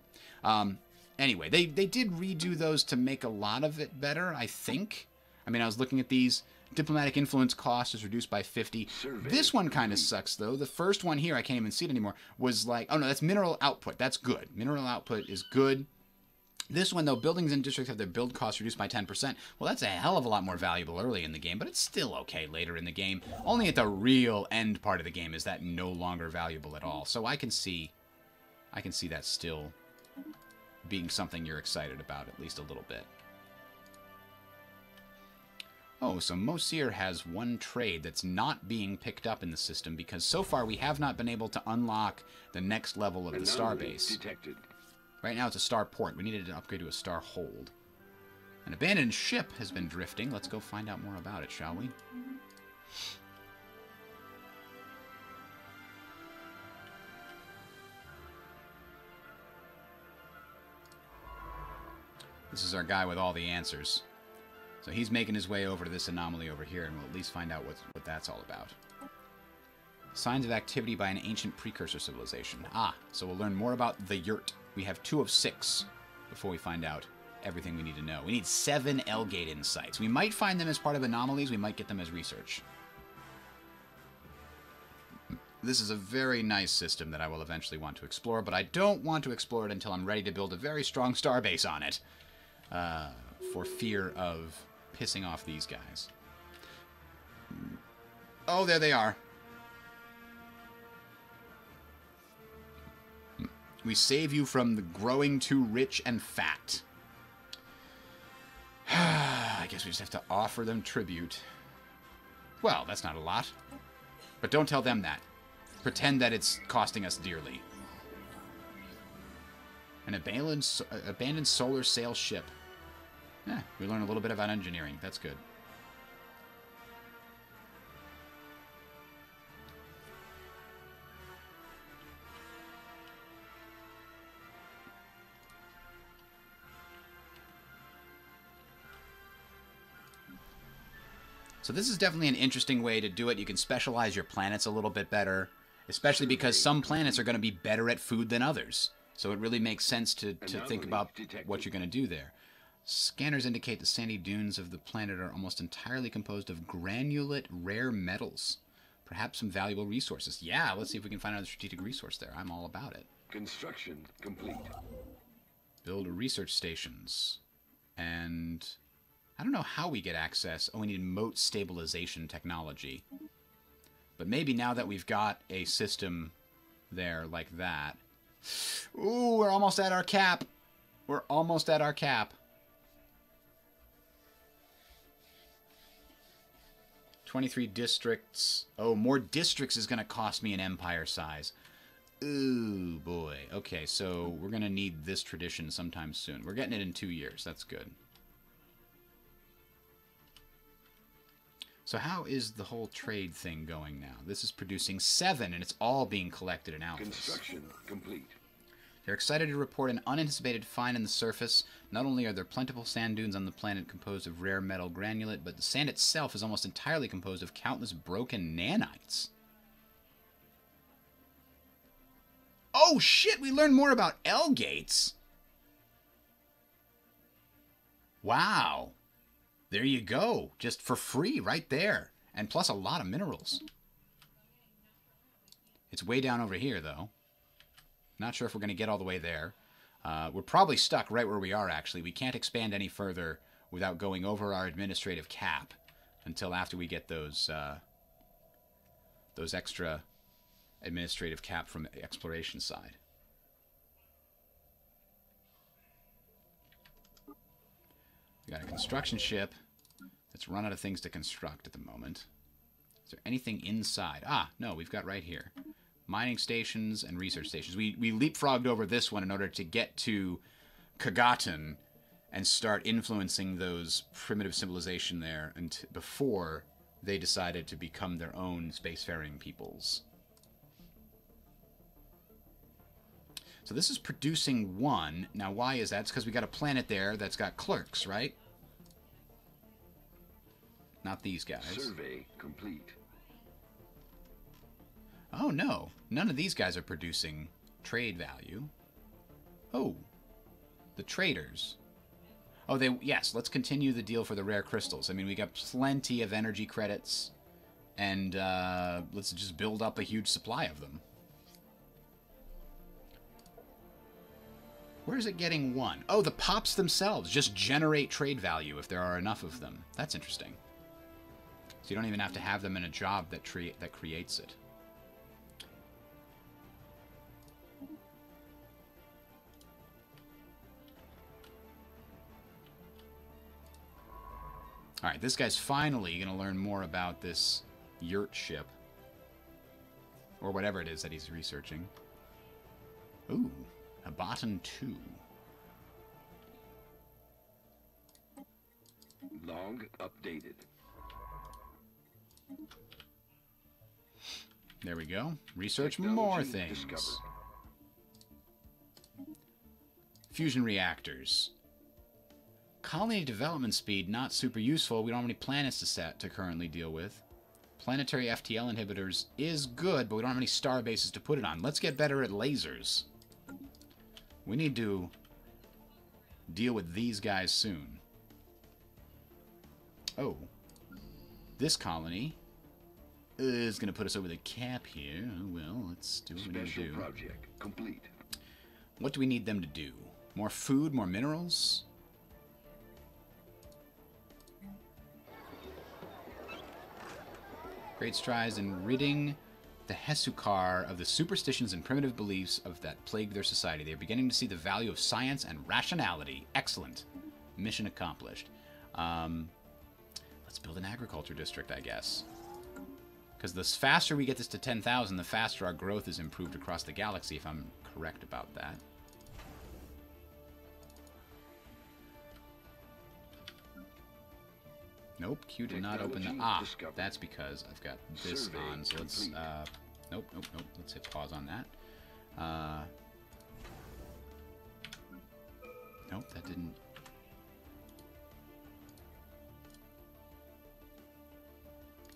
[SPEAKER 1] Anyway, they did redo those to make a lot of it better, I think. I mean, I was looking at these. Diplomatic influence cost is reduced by 50. This one kind of sucks, though. The first one here, I can't even see it anymore, was like... Oh, no, that's mineral output. That's good. Mineral output is good. This one, though, buildings and districts have their build costs reduced by 10%. Well, that's a hell of a lot more valuable early in the game, but it's still okay later in the game. Only at the real end part of the game is that no longer valuable at all. So I can see that still being something you're excited about, at least a little bit. Oh, so Mosir has one trade that's not being picked up in the system because so far we have not been able to unlock the next level of the starbase.
[SPEAKER 5] Detected.
[SPEAKER 1] Right now it's a star port. We needed to upgrade to a star hold. An abandoned ship has been drifting. Let's go find out more about it, shall we? This is our guy with all the answers. So he's making his way over to this anomaly over here, and we'll at least find out what that's all about. Signs of activity by an ancient precursor civilization. Ah, so we'll learn more about the yurt. We have 2 of 6 before we find out everything we need to know. We need 7 L-Gate insights. We might find them as part of anomalies. We might get them as research. This is a very nice system that I will eventually want to explore, but I don't want to explore it until I'm ready to build a very strong starbase on it. For fear of pissing off these guys. Oh, there they are. We save you from the growing too rich and fat. I guess we just have to offer them tribute. Well, that's not a lot. But don't tell them that. Pretend that it's costing us dearly. An abandoned solar sail ship. Yeah, we learn a little bit about engineering. That's good. So this is definitely an interesting way to do it. You can specialize your planets a little bit better, especially because some planets are going to be better at food than others. So it really makes sense to think about what you're going to do there. Scanners indicate the sandy dunes of the planet are almost entirely composed of granulate rare metals. Perhaps some valuable resources. Yeah, let's see if we can find another strategic resource there. I'm all about it.
[SPEAKER 5] Construction complete.
[SPEAKER 1] Build research stations. And I don't know how we get access. Oh, we need moat stabilization technology. But maybe now that we've got a system there like that. Ooh, we're almost at our cap. We're almost at our cap. 23 districts. Oh, more districts is going to cost me an empire size. Ooh, boy. Okay, so we're going to need this tradition sometime soon. We're getting it in 2 years. That's good. So how is the whole trade thing going now? This is producing 7, and it's all being collected in alphas.
[SPEAKER 5] Construction complete.
[SPEAKER 1] They're excited to report an unanticipated find in the surface. Not only are there plentiful sand dunes on the planet composed of rare metal granulate, but the sand itself is almost entirely composed of countless broken nanites. Oh shit, we learned more about L-Gates. Wow. There you go. Just for free right there. And plus a lot of minerals. It's way down over here, though. Not sure if we're going to get all the way there. We're probably stuck right where we are, actually. We can't expand any further without going over our administrative cap until after we get those extra administrative cap from the exploration side. We got a construction ship that's run out of things to construct at the moment. Is there anything inside? Ah, no, we've got right here. Mining stations and research stations. We leapfrogged over this one in order to get to Kagatan and start influencing those primitive civilization there before they decided to become their own spacefaring peoples. So this is producing 1. Now, why is that? It's because we got a planet there that's got clerks, right? Not these guys.
[SPEAKER 5] Survey complete.
[SPEAKER 1] Oh, no. None of these guys are producing trade value. Oh. The traders. Oh, yes, let's continue the deal for the rare crystals. I mean, we got plenty of energy credits. And let's just build up a huge supply of them. Where is it getting 1? Oh, the pops themselves just generate trade value if there are enough of them. That's interesting. So you don't even have to have them in a job that creates it. Alright, this guy's finally going to learn more about this yurt ship. Or whatever it is that he's researching. Ooh, a Bottom 2.
[SPEAKER 5] Log updated.
[SPEAKER 1] There we go. Research
[SPEAKER 5] Technology
[SPEAKER 1] more things.
[SPEAKER 5] discovered.
[SPEAKER 1] Fusion reactors. Colony development speed, not super useful. We don't have any planets to currently deal with. Planetary FTL inhibitors is good, but we don't have any star bases to put it on. Let's get better at lasers. We need to deal with these guys soon. Oh. This colony is going to put us over the cap here. Oh, well, let's do what we need to
[SPEAKER 5] Special
[SPEAKER 1] do.
[SPEAKER 5] project complete.
[SPEAKER 1] What do we need them to do? More food, more minerals? Great strides in ridding the Hesukar of the superstitions and primitive beliefs that plague their society. They are beginning to see the value of science and rationality. Excellent. Mission accomplished. Let's build an agriculture district, I guess. Because the faster we get this to 10,000, the faster our growth is improved across the galaxy, if I'm correct about that. Nope, Q did not open the... Ah, that's because I've got this on. So let's... Nope. Let's hit pause on that. Nope, that didn't...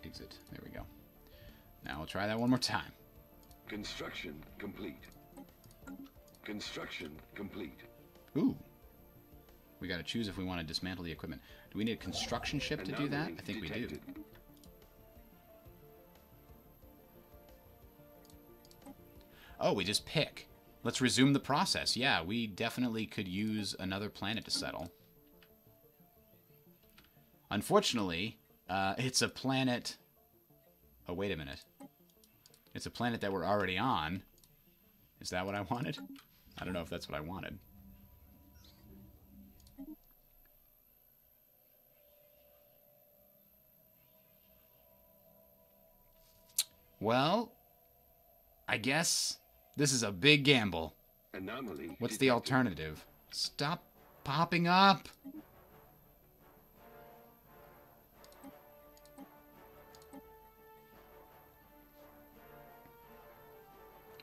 [SPEAKER 1] Exit. There we go. Now we'll try that one more time.
[SPEAKER 5] Construction complete. Construction complete.
[SPEAKER 1] Ooh. We got to choose if we want to dismantle the equipment. Do we need a construction ship to do that? I think we do. Oh, we just pick. Let's resume the process. Yeah, we definitely could use another planet to settle. Unfortunately, it's a planet... Oh, wait a minute. It's a planet that we're already on. Is that what I wanted? I don't know if that's what I wanted. Well, I guess this is a big gamble.
[SPEAKER 5] Anomaly
[SPEAKER 1] What's the
[SPEAKER 5] detected.
[SPEAKER 1] alternative? Stop popping up!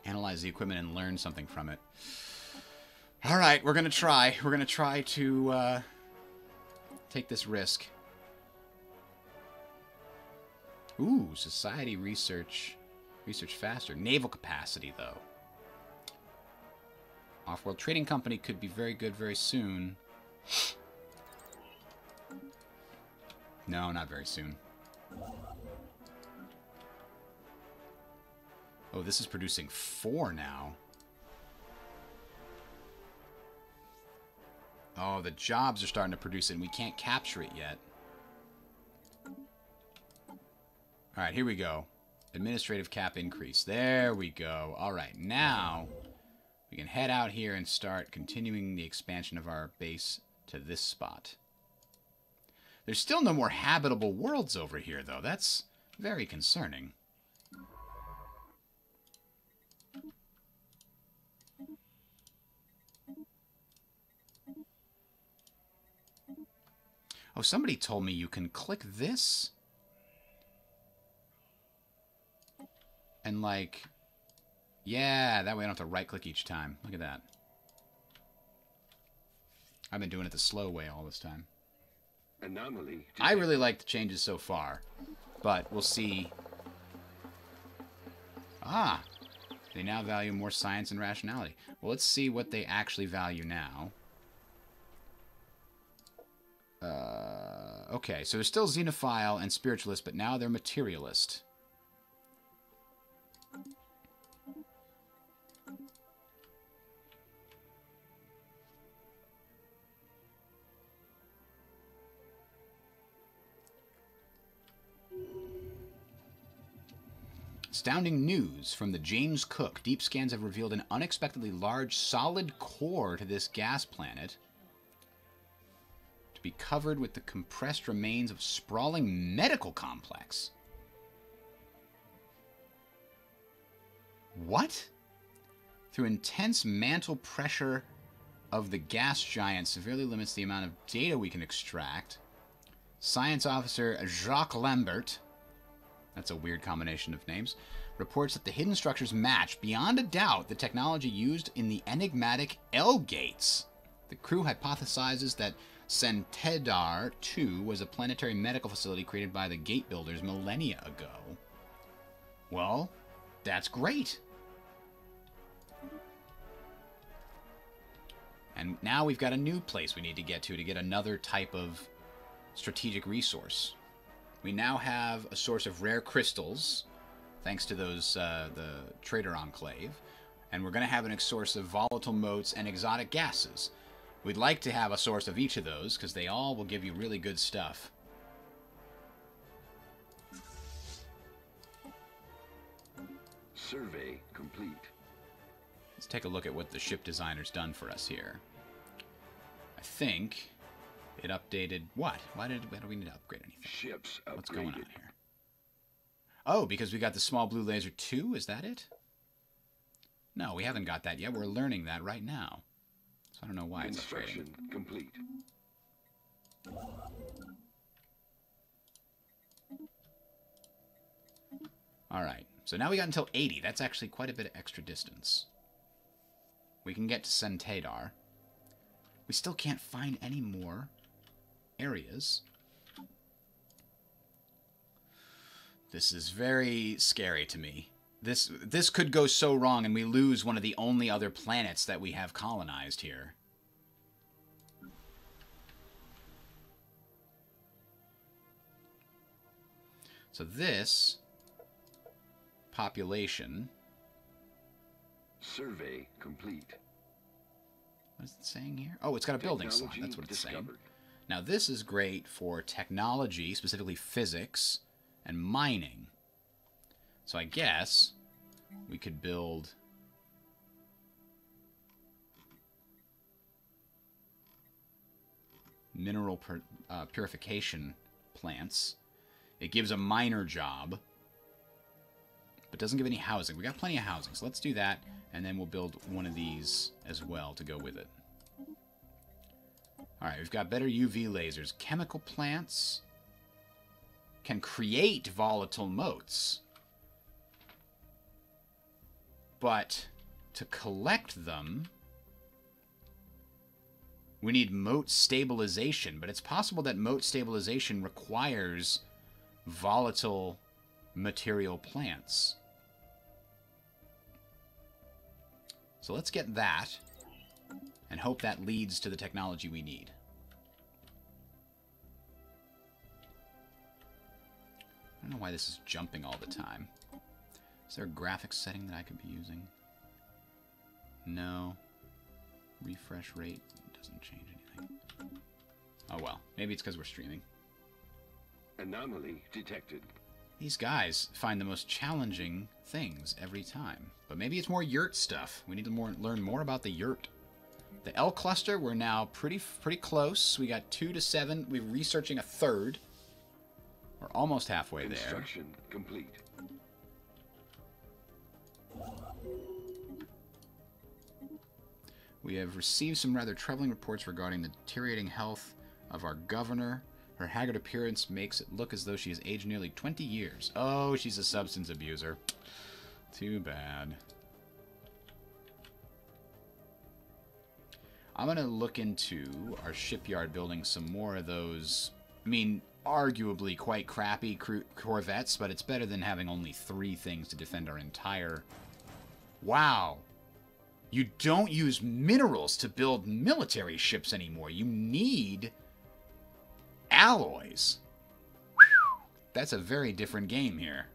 [SPEAKER 1] Analyze the equipment and learn something from it. Alright, we're gonna try. We're gonna try to take this risk. Ooh, society research. Research faster. Naval capacity, though. Off-world trading company could be very good very soon. No, not very soon. Oh, this is producing 4 now. Oh, the jobs are starting to produce it, and we can't capture it yet. Alright, here we go. Administrative cap increase. There we go. Alright, now we can head out here and start continuing the expansion of our base to this spot. There's still no more habitable worlds over here, though. That's very concerning. Oh, somebody told me you can click this and, like, Yeah, that way I don't have to right-click each time. Look at that. I've been doing it the slow way all this time.
[SPEAKER 5] Anomaly detected.
[SPEAKER 1] I really like the changes so far, but we'll see. Ah, they now value more science and rationality. Well, let's see what they actually value now. Okay, so they're still xenophile and spiritualist, but now they're materialist. Astounding news from the James Cook. Deep scans have revealed an unexpectedly large solid core to this gas planet to be covered with the compressed remains of sprawling medical complex. What? Through intense mantle pressure of the gas giant severely limits the amount of data we can extract. Science officer Jacques Lambert, that's a weird combination of names, reports that the hidden structures match, beyond a doubt, the technology used in the enigmatic L-gates. The crew hypothesizes that Centedar 2 was a planetary medical facility created by the gate builders millennia ago. Well, that's great. And now we've got a new place we need to get another type of strategic resource. We now have a source of rare crystals, thanks to those the Trader Enclave, and we're going to have a source of volatile motes and exotic gases. We'd like to have a source of each of those, because they all will give you really good stuff.
[SPEAKER 5] Survey complete.
[SPEAKER 1] Let's take a look at what the ship designer's done for us here. I think it updated what? Why do we need to upgrade anything?
[SPEAKER 5] Ships upgraded.
[SPEAKER 1] What's going on here? Oh, because we got the small blue laser 2? Is that it? No, we haven't got that yet. We're learning that right now. So I don't know why it's upgrading.
[SPEAKER 5] Construction complete.
[SPEAKER 1] Alright, so now we got until 80. That's actually quite a bit of extra distance. We can get to Centedar. We still can't find any more areas. This is very scary to me. This could go so wrong and we lose one of the only other planets that we have colonized here. So this population...
[SPEAKER 5] Survey complete.
[SPEAKER 1] What is it saying here? Oh, it's got a building slot.
[SPEAKER 5] Technology
[SPEAKER 1] That's what it's saying.
[SPEAKER 5] discovered.
[SPEAKER 1] Now this is great for technology, specifically physics and mining. So I guess we could build mineral purification plants. It gives a miner job, but doesn't give any housing. We got plenty of housing, so let's do that, and then we'll build one of these as well to go with it. Alright, we've got better UV lasers. Chemical plants can create volatile motes. But to collect them, we need mote stabilization. But it's possible that mote stabilization requires volatile material plants. So let's get that and hope that leads to the technology we need. I don't know why this is jumping all the time. Is there a graphics setting that I could be using? No. Refresh rate doesn't change anything. Oh well, maybe it's because we're streaming.
[SPEAKER 5] Anomaly detected.
[SPEAKER 1] These guys find the most challenging things every time. But maybe it's more yurt stuff. We need to learn more about the yurt. The L cluster, we're now pretty close. We got 2 to 7. We're researching a third. We're almost halfway there.
[SPEAKER 5] Construction complete.
[SPEAKER 1] We have received some rather troubling reports regarding the deteriorating health of our governor. Her haggard appearance makes it look as though she has aged nearly 20 years. Oh, she's a substance abuser. Too bad. I'm going to look into our shipyard building some more of those, I mean, arguably quite crappy corvettes, but it's better than having only 3 things to defend our entire... Wow! You don't use minerals to build military ships anymore. You need alloys. That's a very different game here.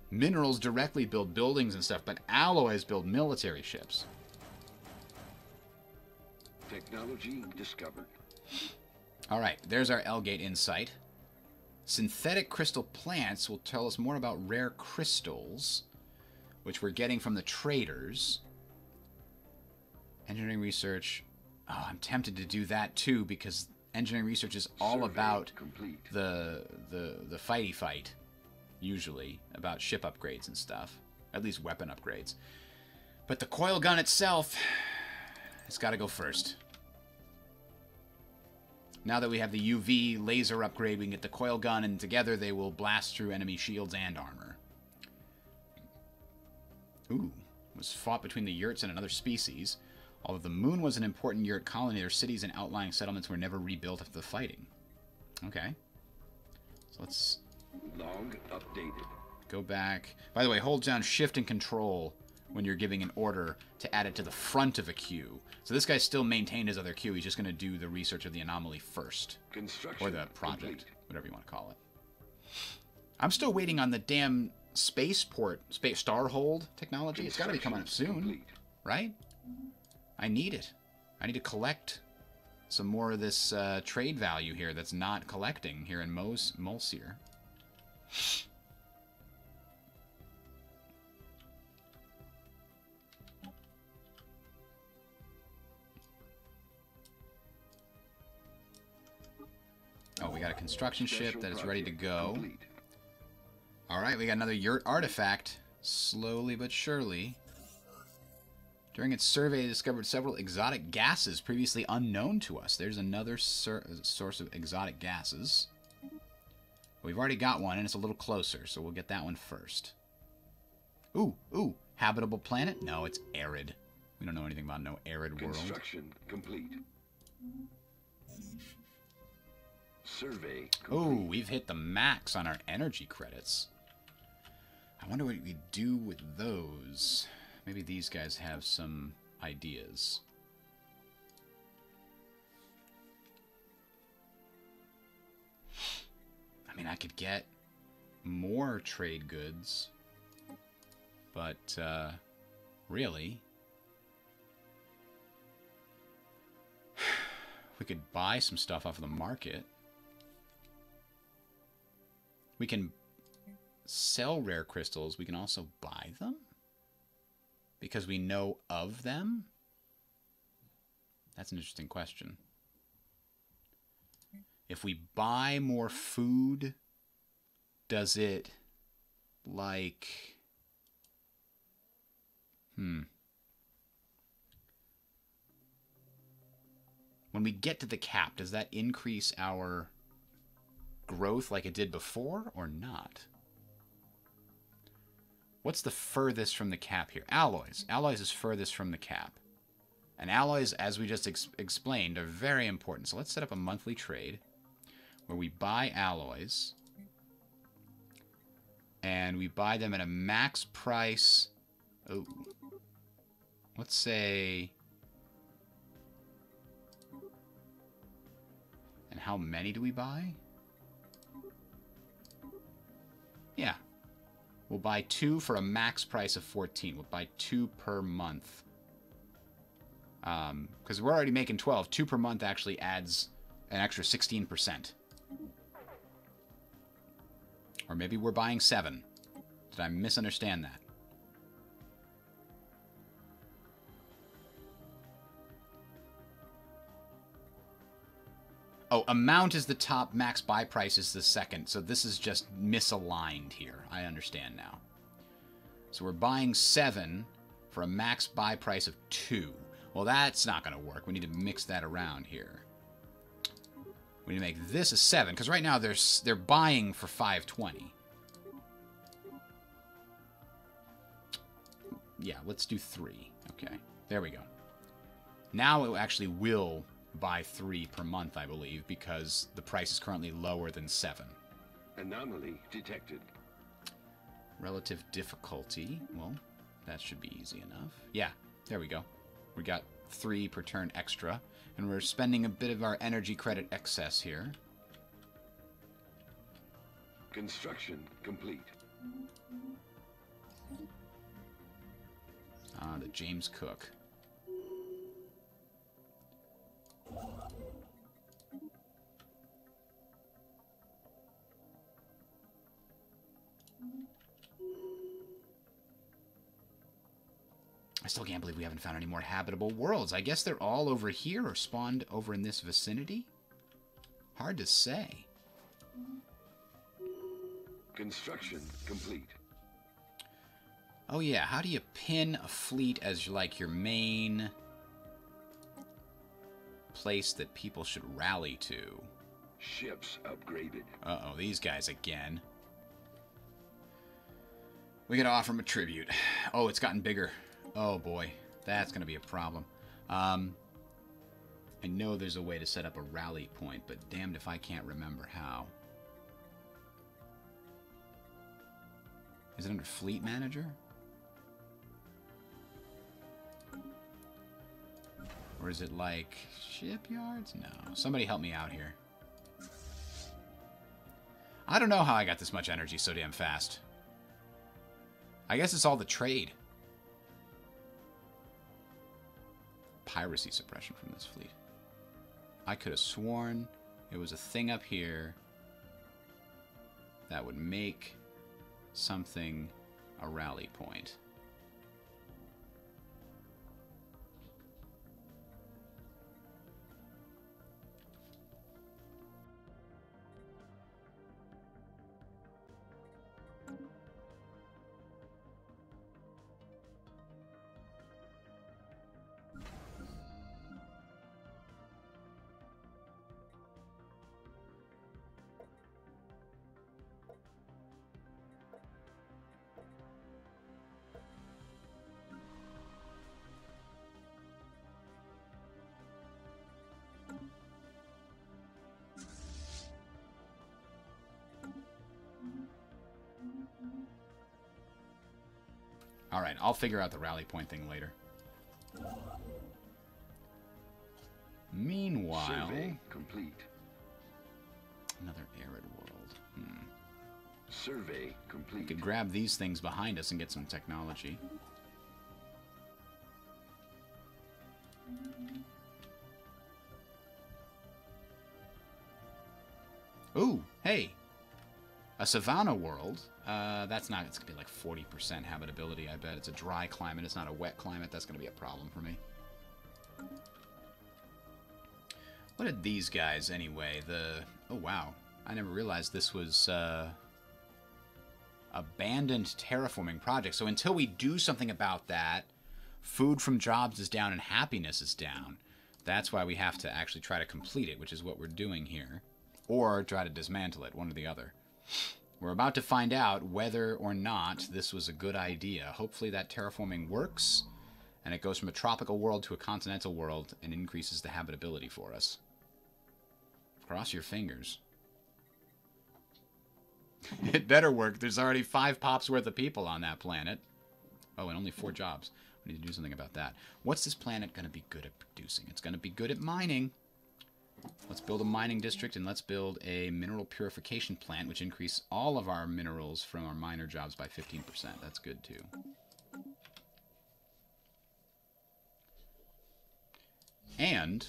[SPEAKER 1] Minerals directly build buildings and stuff, but alloys build military ships.
[SPEAKER 5] Technology discovered.
[SPEAKER 1] Alright, there's our L-Gate insight. Synthetic crystal plants will tell us more about rare crystals, which we're getting from the traders. Engineering research. Oh, I'm tempted to do that too, because engineering research is all
[SPEAKER 5] Survey
[SPEAKER 1] about
[SPEAKER 5] complete.
[SPEAKER 1] the fighty fight, usually, about ship upgrades and stuff. At least weapon upgrades. But the coil gun itself, it's got to go first. Now that we have the UV laser upgrade, we can get the coil gun, and together they will blast through enemy shields and armor. Ooh, was fought between the yurts and another species. Although the moon was an important yurt colony, their cities and outlying settlements were never rebuilt after the fighting. Okay. So let's...
[SPEAKER 5] Log updated.
[SPEAKER 1] Go back. By the way, hold down Shift and Control when you're giving an order to add it to the front of a queue. So this guy still maintained his other queue. He's just going to do the research of the anomaly first.
[SPEAKER 5] Construction
[SPEAKER 1] Or the project.
[SPEAKER 5] complete.
[SPEAKER 1] Whatever you want to call it. I'm still waiting on the damn spaceport, Starhold technology. It's got to be coming up soon.
[SPEAKER 5] Complete.
[SPEAKER 1] Right? I need it. I need to collect some more of this trade value here that's not collecting here in Molsir. Oh, we got a construction ship
[SPEAKER 5] Special
[SPEAKER 1] that is ready to
[SPEAKER 5] project
[SPEAKER 1] go.
[SPEAKER 5] complete.
[SPEAKER 1] Alright, we got another yurt artifact. Slowly but surely. During its survey, it discovered several exotic gases previously unknown to us. There's another source of exotic gases. We've already got one, and it's a little closer, so we'll get that one first. Ooh, habitable planet? No, it's arid. We don't know anything about no arid world.
[SPEAKER 5] Construction complete. Survey
[SPEAKER 1] Ooh,
[SPEAKER 5] complete.
[SPEAKER 1] we've hit the max on our energy credits. I wonder what we do with those. Maybe these guys have some ideas. I mean, I could get more trade goods, but really, we could buy some stuff off of the market. We can sell rare crystals. We can also buy them because we know of them. That's an interesting question. If we buy more food, does it, like... When we get to the cap, does that increase our growth like it did before, or not? What's the furthest from the cap here? Alloys. Alloys is furthest from the cap. And alloys, as we just explained, are very important. So let's set up a monthly trade where we buy alloys. And we buy them at a max price. Oh. Let's say... And how many do we buy? Yeah. We'll buy 2 for a max price of 14. We'll buy 2 per month. Because we're already making 12. 2 per month actually adds an extra 16%. Or maybe we're buying 7. Did I misunderstand that? Oh, amount is the top, max buy price is the second. So this is just misaligned here. I understand now. So we're buying 7 for a max buy price of 2. Well, that's not going to work. We need to mix that around here. We need to make this a 7, because right now they're buying for 520. Yeah, let's do 3. Okay, there we go. Now it actually will buy 3 per month, I believe, because the price is currently lower than 7.
[SPEAKER 5] Anomaly detected.
[SPEAKER 1] Relative difficulty. Well, that should be easy enough. Yeah, there we go. We got 3 per turn extra, and we're spending a bit of our energy credit excess here.
[SPEAKER 5] Construction complete.
[SPEAKER 1] Ah, the James Cook. I still can't believe we haven't found any more habitable worlds. I guess they're all over here or spawned over in this vicinity? Hard to say.
[SPEAKER 5] Construction complete.
[SPEAKER 1] Oh yeah, how do you pin a fleet as like your main place that people should rally to?
[SPEAKER 5] Ships upgraded.
[SPEAKER 1] Uh-oh, these guys again. We gotta offer them a tribute. Oh, it's gotten bigger. Oh boy, that's gonna be a problem. I know there's a way to set up a rally point, but damned if I can't remember how. Is it under Fleet Manager? Or is it like shipyards? No. Somebody help me out here. I don't know how I got this much energy so damn fast. I guess it's all the trade. Piracy suppression from this fleet. I could have sworn it was a thing up here that would make something a rally point. Alright, I'll figure out the rally point thing later. Meanwhile...
[SPEAKER 5] Survey complete.
[SPEAKER 1] Another arid world.
[SPEAKER 5] Survey
[SPEAKER 1] We
[SPEAKER 5] complete.
[SPEAKER 1] could grab these things behind us and get some technology. Ooh, hey! A savanna world. That's not... It's going to be like 40% habitability, I bet. It's a dry climate. It's not a wet climate. That's going to be a problem for me. What did these guys, anyway? Oh, wow. I never realized this was... abandoned terraforming project. So until we do something about that, food from jobs is down and happiness is down. That's why we have to actually try to complete it, which is what we're doing here. Or try to dismantle it, one or the other. We're about to find out whether or not this was a good idea. Hopefully that terraforming works, and it goes from a tropical world to a continental world and increases the habitability for us. Cross your fingers. It better work. There's already 5 pops worth of people on that planet. Oh, and only 4 jobs. We need to do something about that. What's this planet going to be good at producing? It's going to be good at mining. Let's build a mining district, and let's build a mineral purification plant, which increase all of our minerals from our miner jobs by 15%. That's good, too. And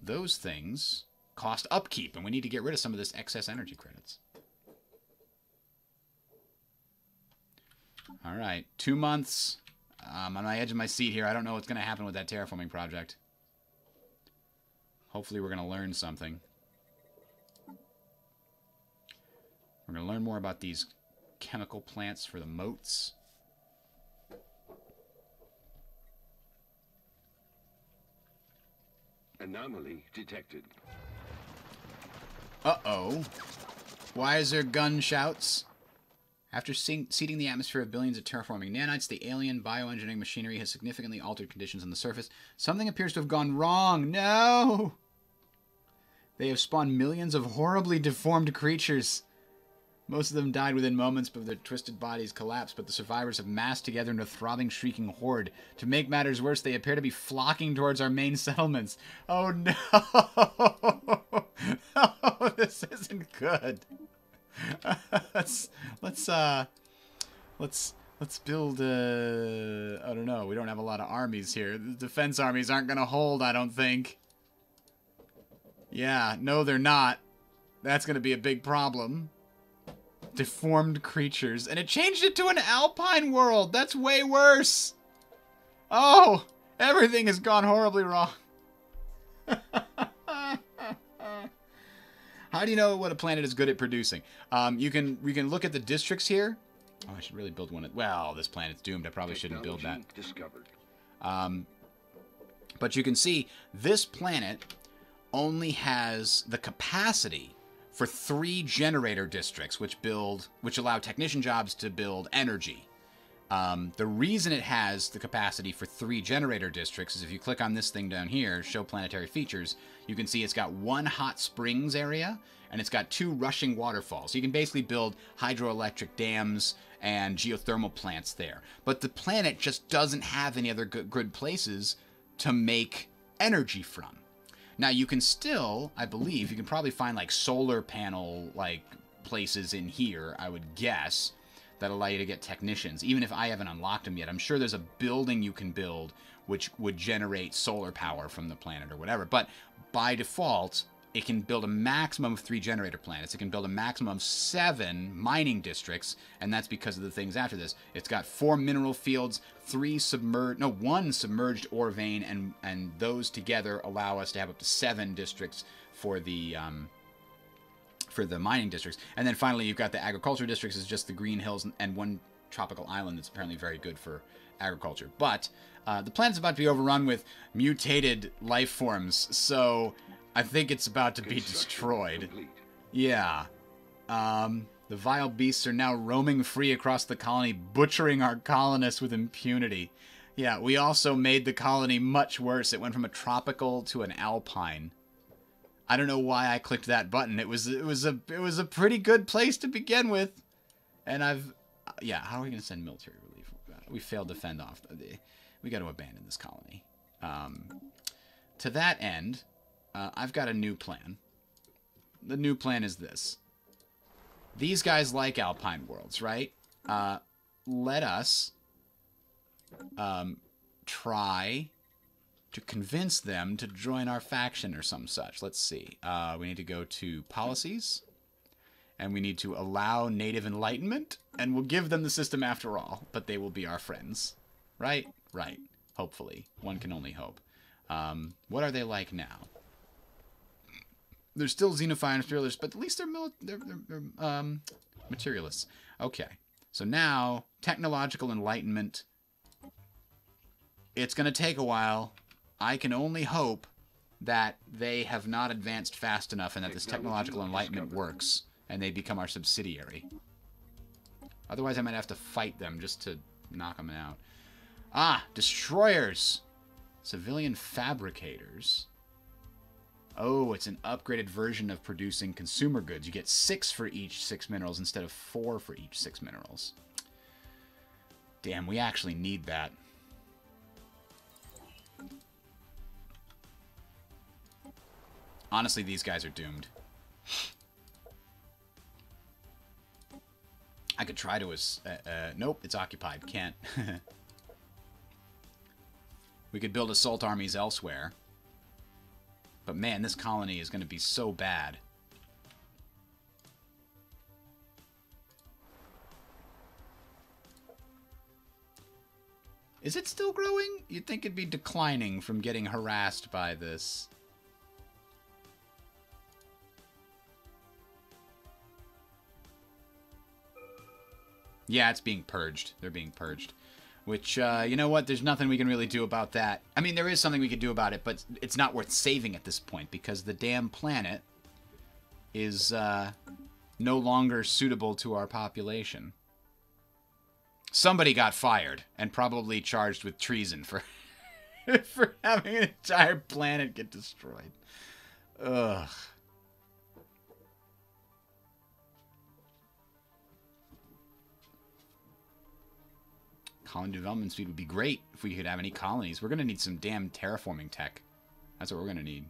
[SPEAKER 1] those things cost upkeep, and we need to get rid of some of this excess energy credits. All right, 2 months. I'm on the edge of my seat here. I don't know what's going to happen with that terraforming project. Hopefully we're going to learn something. We're going to learn more about these chemical plants for the moats.
[SPEAKER 5] Anomaly detected.
[SPEAKER 1] Uh-oh. Why is there gunshouts? After seeding the atmosphere of billions of terraforming nanites, the alien bioengineering machinery has significantly altered conditions on the surface. Something appears to have gone wrong. No! They have spawned millions of horribly deformed creatures. Most of them died within moments, but their twisted bodies collapsed, but the survivors have massed together in a throbbing, shrieking horde. To make matters worse, they appear to be flocking towards our main settlements. Oh no! Oh, this isn't good. let's build I don't know, we don't have a lot of armies here. The defense armies aren't gonna hold, I don't think. Yeah, no they're not. That's gonna be a big problem. Deformed creatures. And it changed it to an alpine world. That's way worse. Oh, everything has gone horribly wrong. How do you know what a planet is good at producing? We can look at the districts here. Oh, I should really build one. Well, this planet's doomed. I probably shouldn't build that.
[SPEAKER 5] Discovered.
[SPEAKER 1] But you can see this planet only has the capacity for 3 generator districts, which allow technician jobs to build energy. The reason it has the capacity for 3 generator districts is if you click on this thing down here, show planetary features, you can see it's got 1 hot springs area, and it's got 2 rushing waterfalls. You can basically build hydroelectric dams and geothermal plants there. But the planet just doesn't have any other good places to make energy from. Now, you can still, I believe, you can probably find, like, solar panel, like, places in here, I would guess, that allow you to get technicians. Even if I haven't unlocked them yet, I'm sure there's a building you can build which would generate solar power from the planet or whatever. But by default, it can build a maximum of 3 generator planets. It can build a maximum of 7 mining districts, and that's because of the things after this. It's got 4 mineral fields, 1 submerged ore vein, and those together allow us to have up to 7 districts for the mining districts. And then finally, you've got the agriculture districts, is just the green hills and 1 tropical island that's apparently very good for agriculture. But the planet's about to be overrun with mutated life forms, so I think it's about to be destroyed.
[SPEAKER 5] Complete.
[SPEAKER 1] Yeah. The vile beasts are now roaming free across the colony, butchering our colonists with impunity. Yeah, we also made the colony much worse. It went from a tropical to an alpine. I don't know why I clicked that button. It was a pretty good place to begin with. And yeah, how are we going to send military relief? We failed to fend off. We got to abandon this colony. To that end, I've got a new plan. The new plan is this. These guys like alpine worlds, right? Let us try to convince them to join our faction or some such. Let's see. We need to go to policies, and we need to allow native enlightenment, and we'll give them the system after all, but they will be our friends. Right? Right. Hopefully. One can only hope. What are they like now? They're still xenophile materialists, but at least they're materialists. Okay. So now, technological enlightenment. It's going to take a while. I can only hope that they have not advanced fast enough and that this technological enlightenment works and they become our subsidiary. Otherwise, I might have to fight them just to knock them out. Ah, destroyers. Civilian fabricators. Oh, it's an upgraded version of producing consumer goods. You get 6 for each 6 minerals instead of 4 for each 6 minerals. Damn, we actually need that. Honestly, these guys are doomed. I could try to... nope, it's occupied. Can't. We could build assault armies elsewhere. But man, this colony is going to be so bad. Is it still growing? You'd think it'd be declining from getting harassed by this. Yeah, it's being purged. They're being purged. Which, you know what? There's nothing we can really do about that. I mean, there is something we could do about it, but it's not worth saving at this point because the damn planet is no longer suitable to our population. Somebody got fired and probably charged with treason for for having an entire planet get destroyed. Ugh. Colony development speed would be great if we could have any colonies. We're going to need some damn terraforming tech. That's what we're going to need.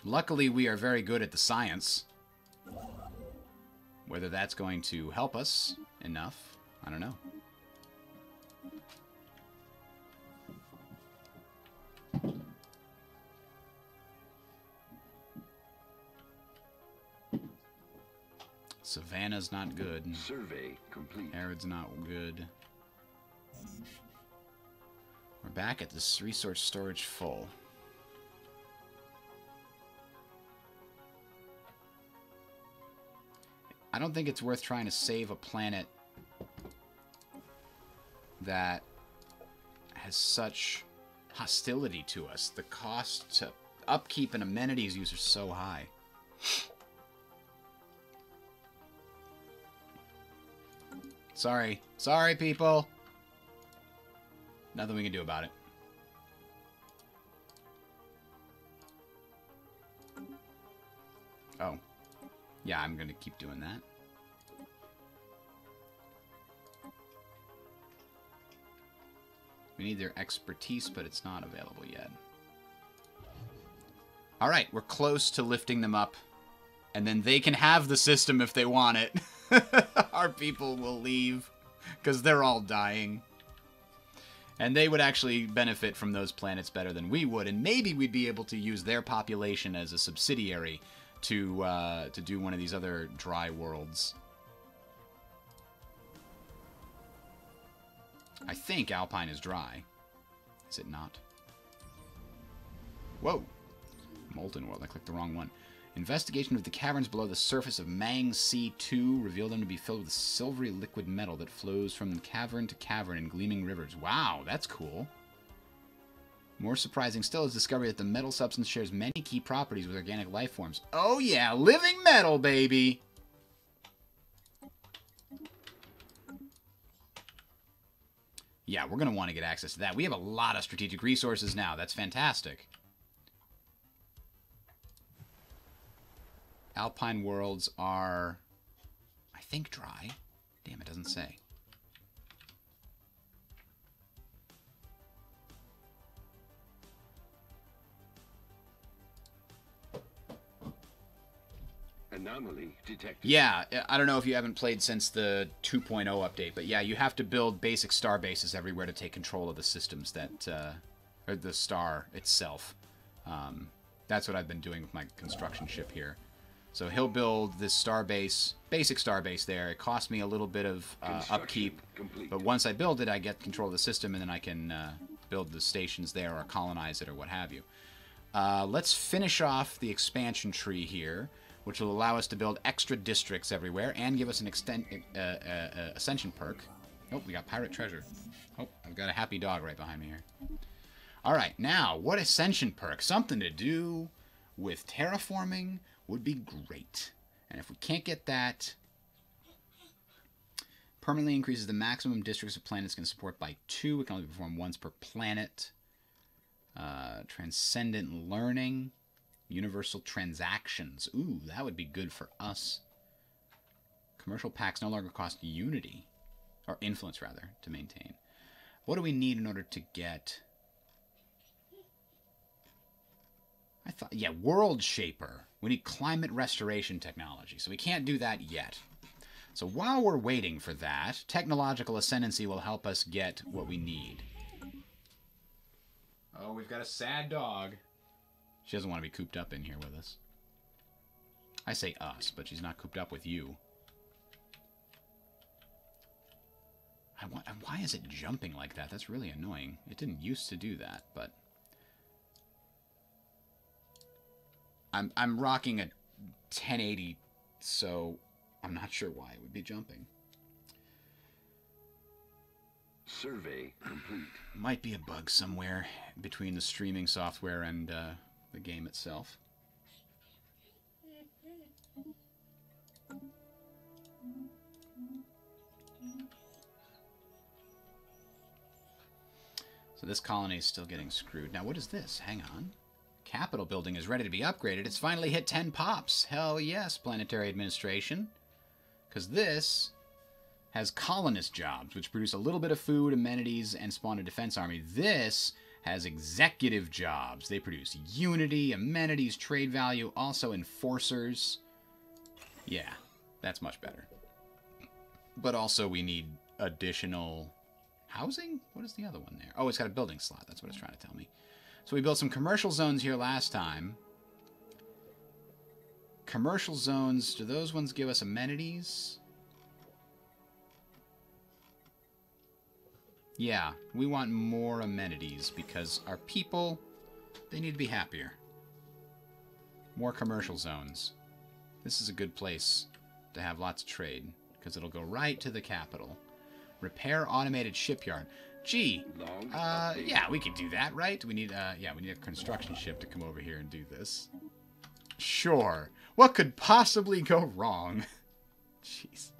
[SPEAKER 1] Luckily, we are very good at the science. Whether that's going to help us enough, I don't know. Savannah's not good.
[SPEAKER 5] Survey complete.
[SPEAKER 1] Arid's not good. We're back at this resource storage full. I don't think it's worth trying to save a planet that has such hostility to us. The cost to upkeep and amenities use are so high. Sorry. Sorry, people. Nothing we can do about it. Oh. Yeah, I'm going to keep doing that. We need their expertise, but it's not available yet. Alright, we're close to lifting them up. And then they can have the system if they want it. Our people will leave, because they're all dying. And they would actually benefit from those planets better than we would, and maybe we'd be able to use their population as a subsidiary to do one of these other dry worlds. I think Alpine is dry. Is it not? Whoa! Molten World. I clicked the wrong one. Investigation of the caverns below the surface of Mang C2 revealed them to be filled with silvery liquid metal that flows from cavern to cavern in gleaming rivers. Wow, that's cool. More surprising still is the discovery that the metal substance shares many key properties with organic life forms. Oh yeah, living metal, baby! Yeah, we're going to want to get access to that. We have a lot of strategic resources now. That's fantastic. Alpine worlds are, I think, dry. Damn, it doesn't say.
[SPEAKER 5] Anomaly detected.
[SPEAKER 1] Yeah, I don't know if you haven't played since the 2.0 update, but yeah, you have to build basic star bases everywhere to take control of the systems that, or the star itself. That's what I've been doing with my construction ship here. So he'll build this star base, basic star base there. It costs me a little bit of upkeep,
[SPEAKER 5] complete.
[SPEAKER 1] but once I build it, I get control of the system, and then I can build the stations there or colonize it or what have you. Let's finish off the expansion tree here, which will allow us to build extra districts everywhere and give us an ascension perk. Oh, we got pirate treasure. Oh, I've got a happy dog right behind me here. All right, now, what ascension perk? Something to do with terraforming would be great. And if we can't get that, permanently increases the maximum districts a planet can support by 2. It can only be performed once per planet. Transcendent learning. Universal transactions. Ooh, that would be good for us. Commercial packs no longer cost unity. Or influence, rather, to maintain. What do we need in order to get... I thought... Yeah, World Shaper. We need climate restoration technology. So we can't do that yet. So while we're waiting for that, technological ascendancy will help us get what we need. Oh, we've got a sad dog. She doesn't want to be cooped up in here with us. I say us, but she's not cooped up with you. Why is it jumping like that? That's really annoying. It didn't used to do that, but... I'm rocking a 1080, so I'm not sure why it would be jumping.
[SPEAKER 5] Survey complete.
[SPEAKER 1] Might be a bug somewhere between the streaming software and the game itself. So this colony is still getting screwed. Now, what is this? Hang on. Capitol building is ready to be upgraded. It's finally hit 10 pops. Hell yes, Planetary Administration. Because this has colonist jobs, which produce a little bit of food, amenities, and spawn a defense army. This has executive jobs. They produce unity, amenities, trade value, also enforcers. Yeah, that's much better. But also we need additional housing? What is the other one there? Oh, it's got a building slot. That's what it's trying to tell me. So we built some commercial zones here last time. Commercial zones, do those ones give us amenities? Yeah, we want more amenities because our people, they need to be happier. More commercial zones. This is a good place to have lots of trade because it'll go right to the capital. Repair automated shipyard. Gee, yeah, we could do that, right? We need, yeah, we need a construction ship to come over here and do this. Sure. What could possibly go wrong? Jeez.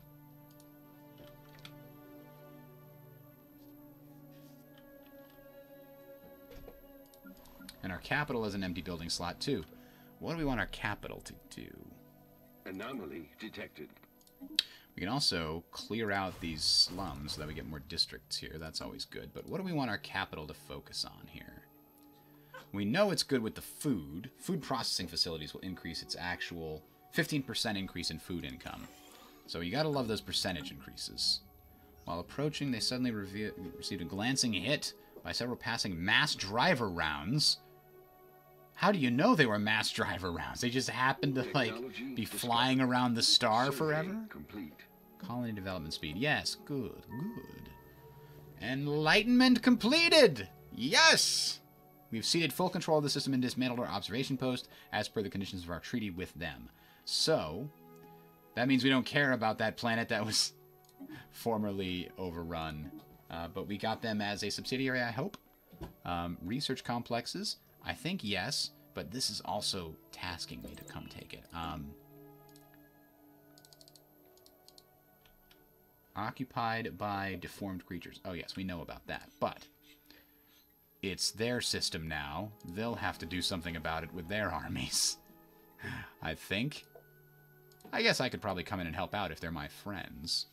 [SPEAKER 1] And our capital is an empty building slot, too. What do we want our capital to do?
[SPEAKER 5] Anomaly detected.
[SPEAKER 1] We can also clear out these slums so that we get more districts here. That's always good. But what do we want our capital to focus on here? We know it's good with the food. Food processing facilities will increase its actual 15% increase in food income. So you gotta love those percentage increases. While approaching, they suddenly received a glancing hit by several passing mass driver rounds. How do you know they were mass driver rounds? They just happened to, like, be flying around the star forever?
[SPEAKER 5] Complete.
[SPEAKER 1] Colony development speed. Yes, good, good. Enlightenment completed! Yes! We've ceded full control of the system and dismantled our observation post as per the conditions of our treaty with them. So, that means we don't care about that planet that was formerly overrun. But we got them as a subsidiary, I hope. Research complexes. I think yes, but this is also tasking me to come take it. Occupied by deformed creatures. Oh yes, we know about that, but it's their system now. They'll have to do something about it with their armies. I think. I guess I could probably come in and help out if they're my friends.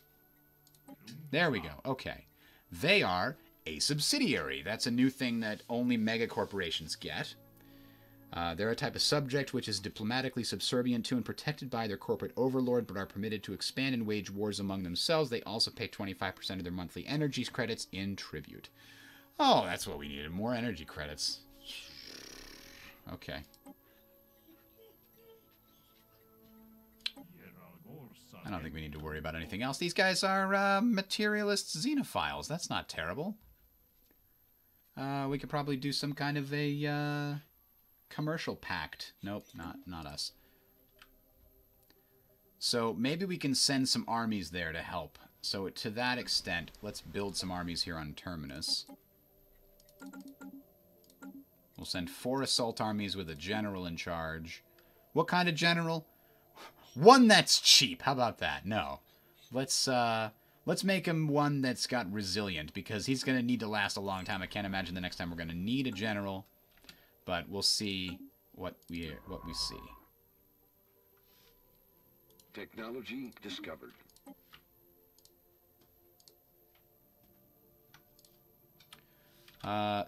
[SPEAKER 1] There we go. Okay. They are a subsidiary. That's a new thing that only megacorporations get. They're a type of subject which is diplomatically subservient to and protected by their corporate overlord, but are permitted to expand and wage wars among themselves. They also pay 25% of their monthly energy credits in tribute. Oh, that's what we needed. More energy credits. Okay. I don't think we need to worry about anything else. These guys are materialist xenophiles. That's not terrible. We could probably do some kind of a commercial pact. Nope, not us. So maybe we can send some armies there to help. So to that extent, let's build some armies here on Terminus. We'll send 4 assault armies with a general in charge. What kind of general? One that's cheap. How about that? No. Let's make him one that's got resilient, because he's going to need to last a long time. I can't imagine the next time we're going to need a general, but we'll see what we see.
[SPEAKER 5] Technology discovered.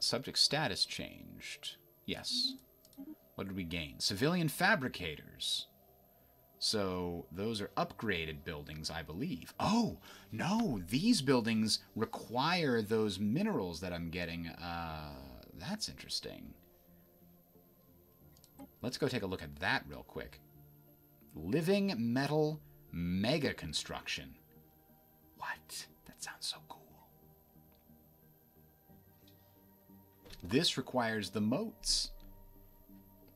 [SPEAKER 1] Subject status changed. Yes. What did we gain? Civilian fabricators. So those are upgraded buildings, I believe. Oh, no, these buildings require those minerals that I'm getting. That's interesting. Let's go take a look at that real quick. Living metal mega construction. What? That sounds so cool. This requires the moats.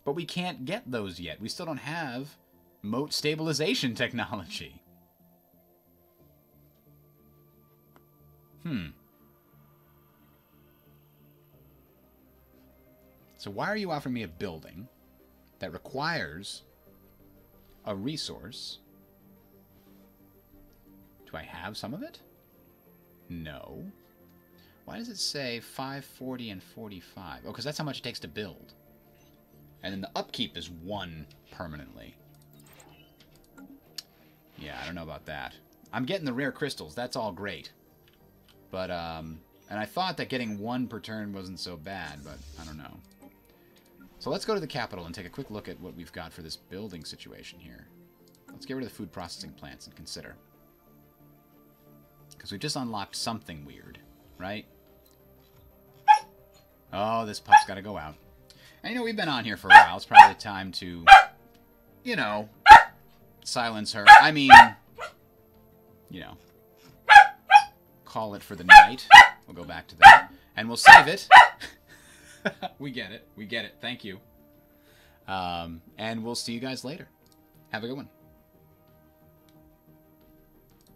[SPEAKER 1] But we can't get those yet. We still don't have moat stabilization technology. So why are you offering me a building that requires a resource? Do I have some of it? No. Why does it say 540 and 45? Oh, because that's how much it takes to build. And then the upkeep is 1 permanently. Yeah, I don't know about that. I'm getting the rare crystals. That's all great. But, and I thought that getting 1 per turn wasn't so bad, but I don't know. So let's go to the capital and take a quick look at what we've got for this building situation here. Let's get rid of the food processing plants and consider. Because we've just unlocked something weird, right? Oh, this pup's got to go out. And you know, we've been on here for a while. It's probably time to, you know, silence her. I mean, you know, call it for the night. We'll go back to that. And we'll save it. We get it. We get it. Thank you. And we'll see you guys later. Have a good one.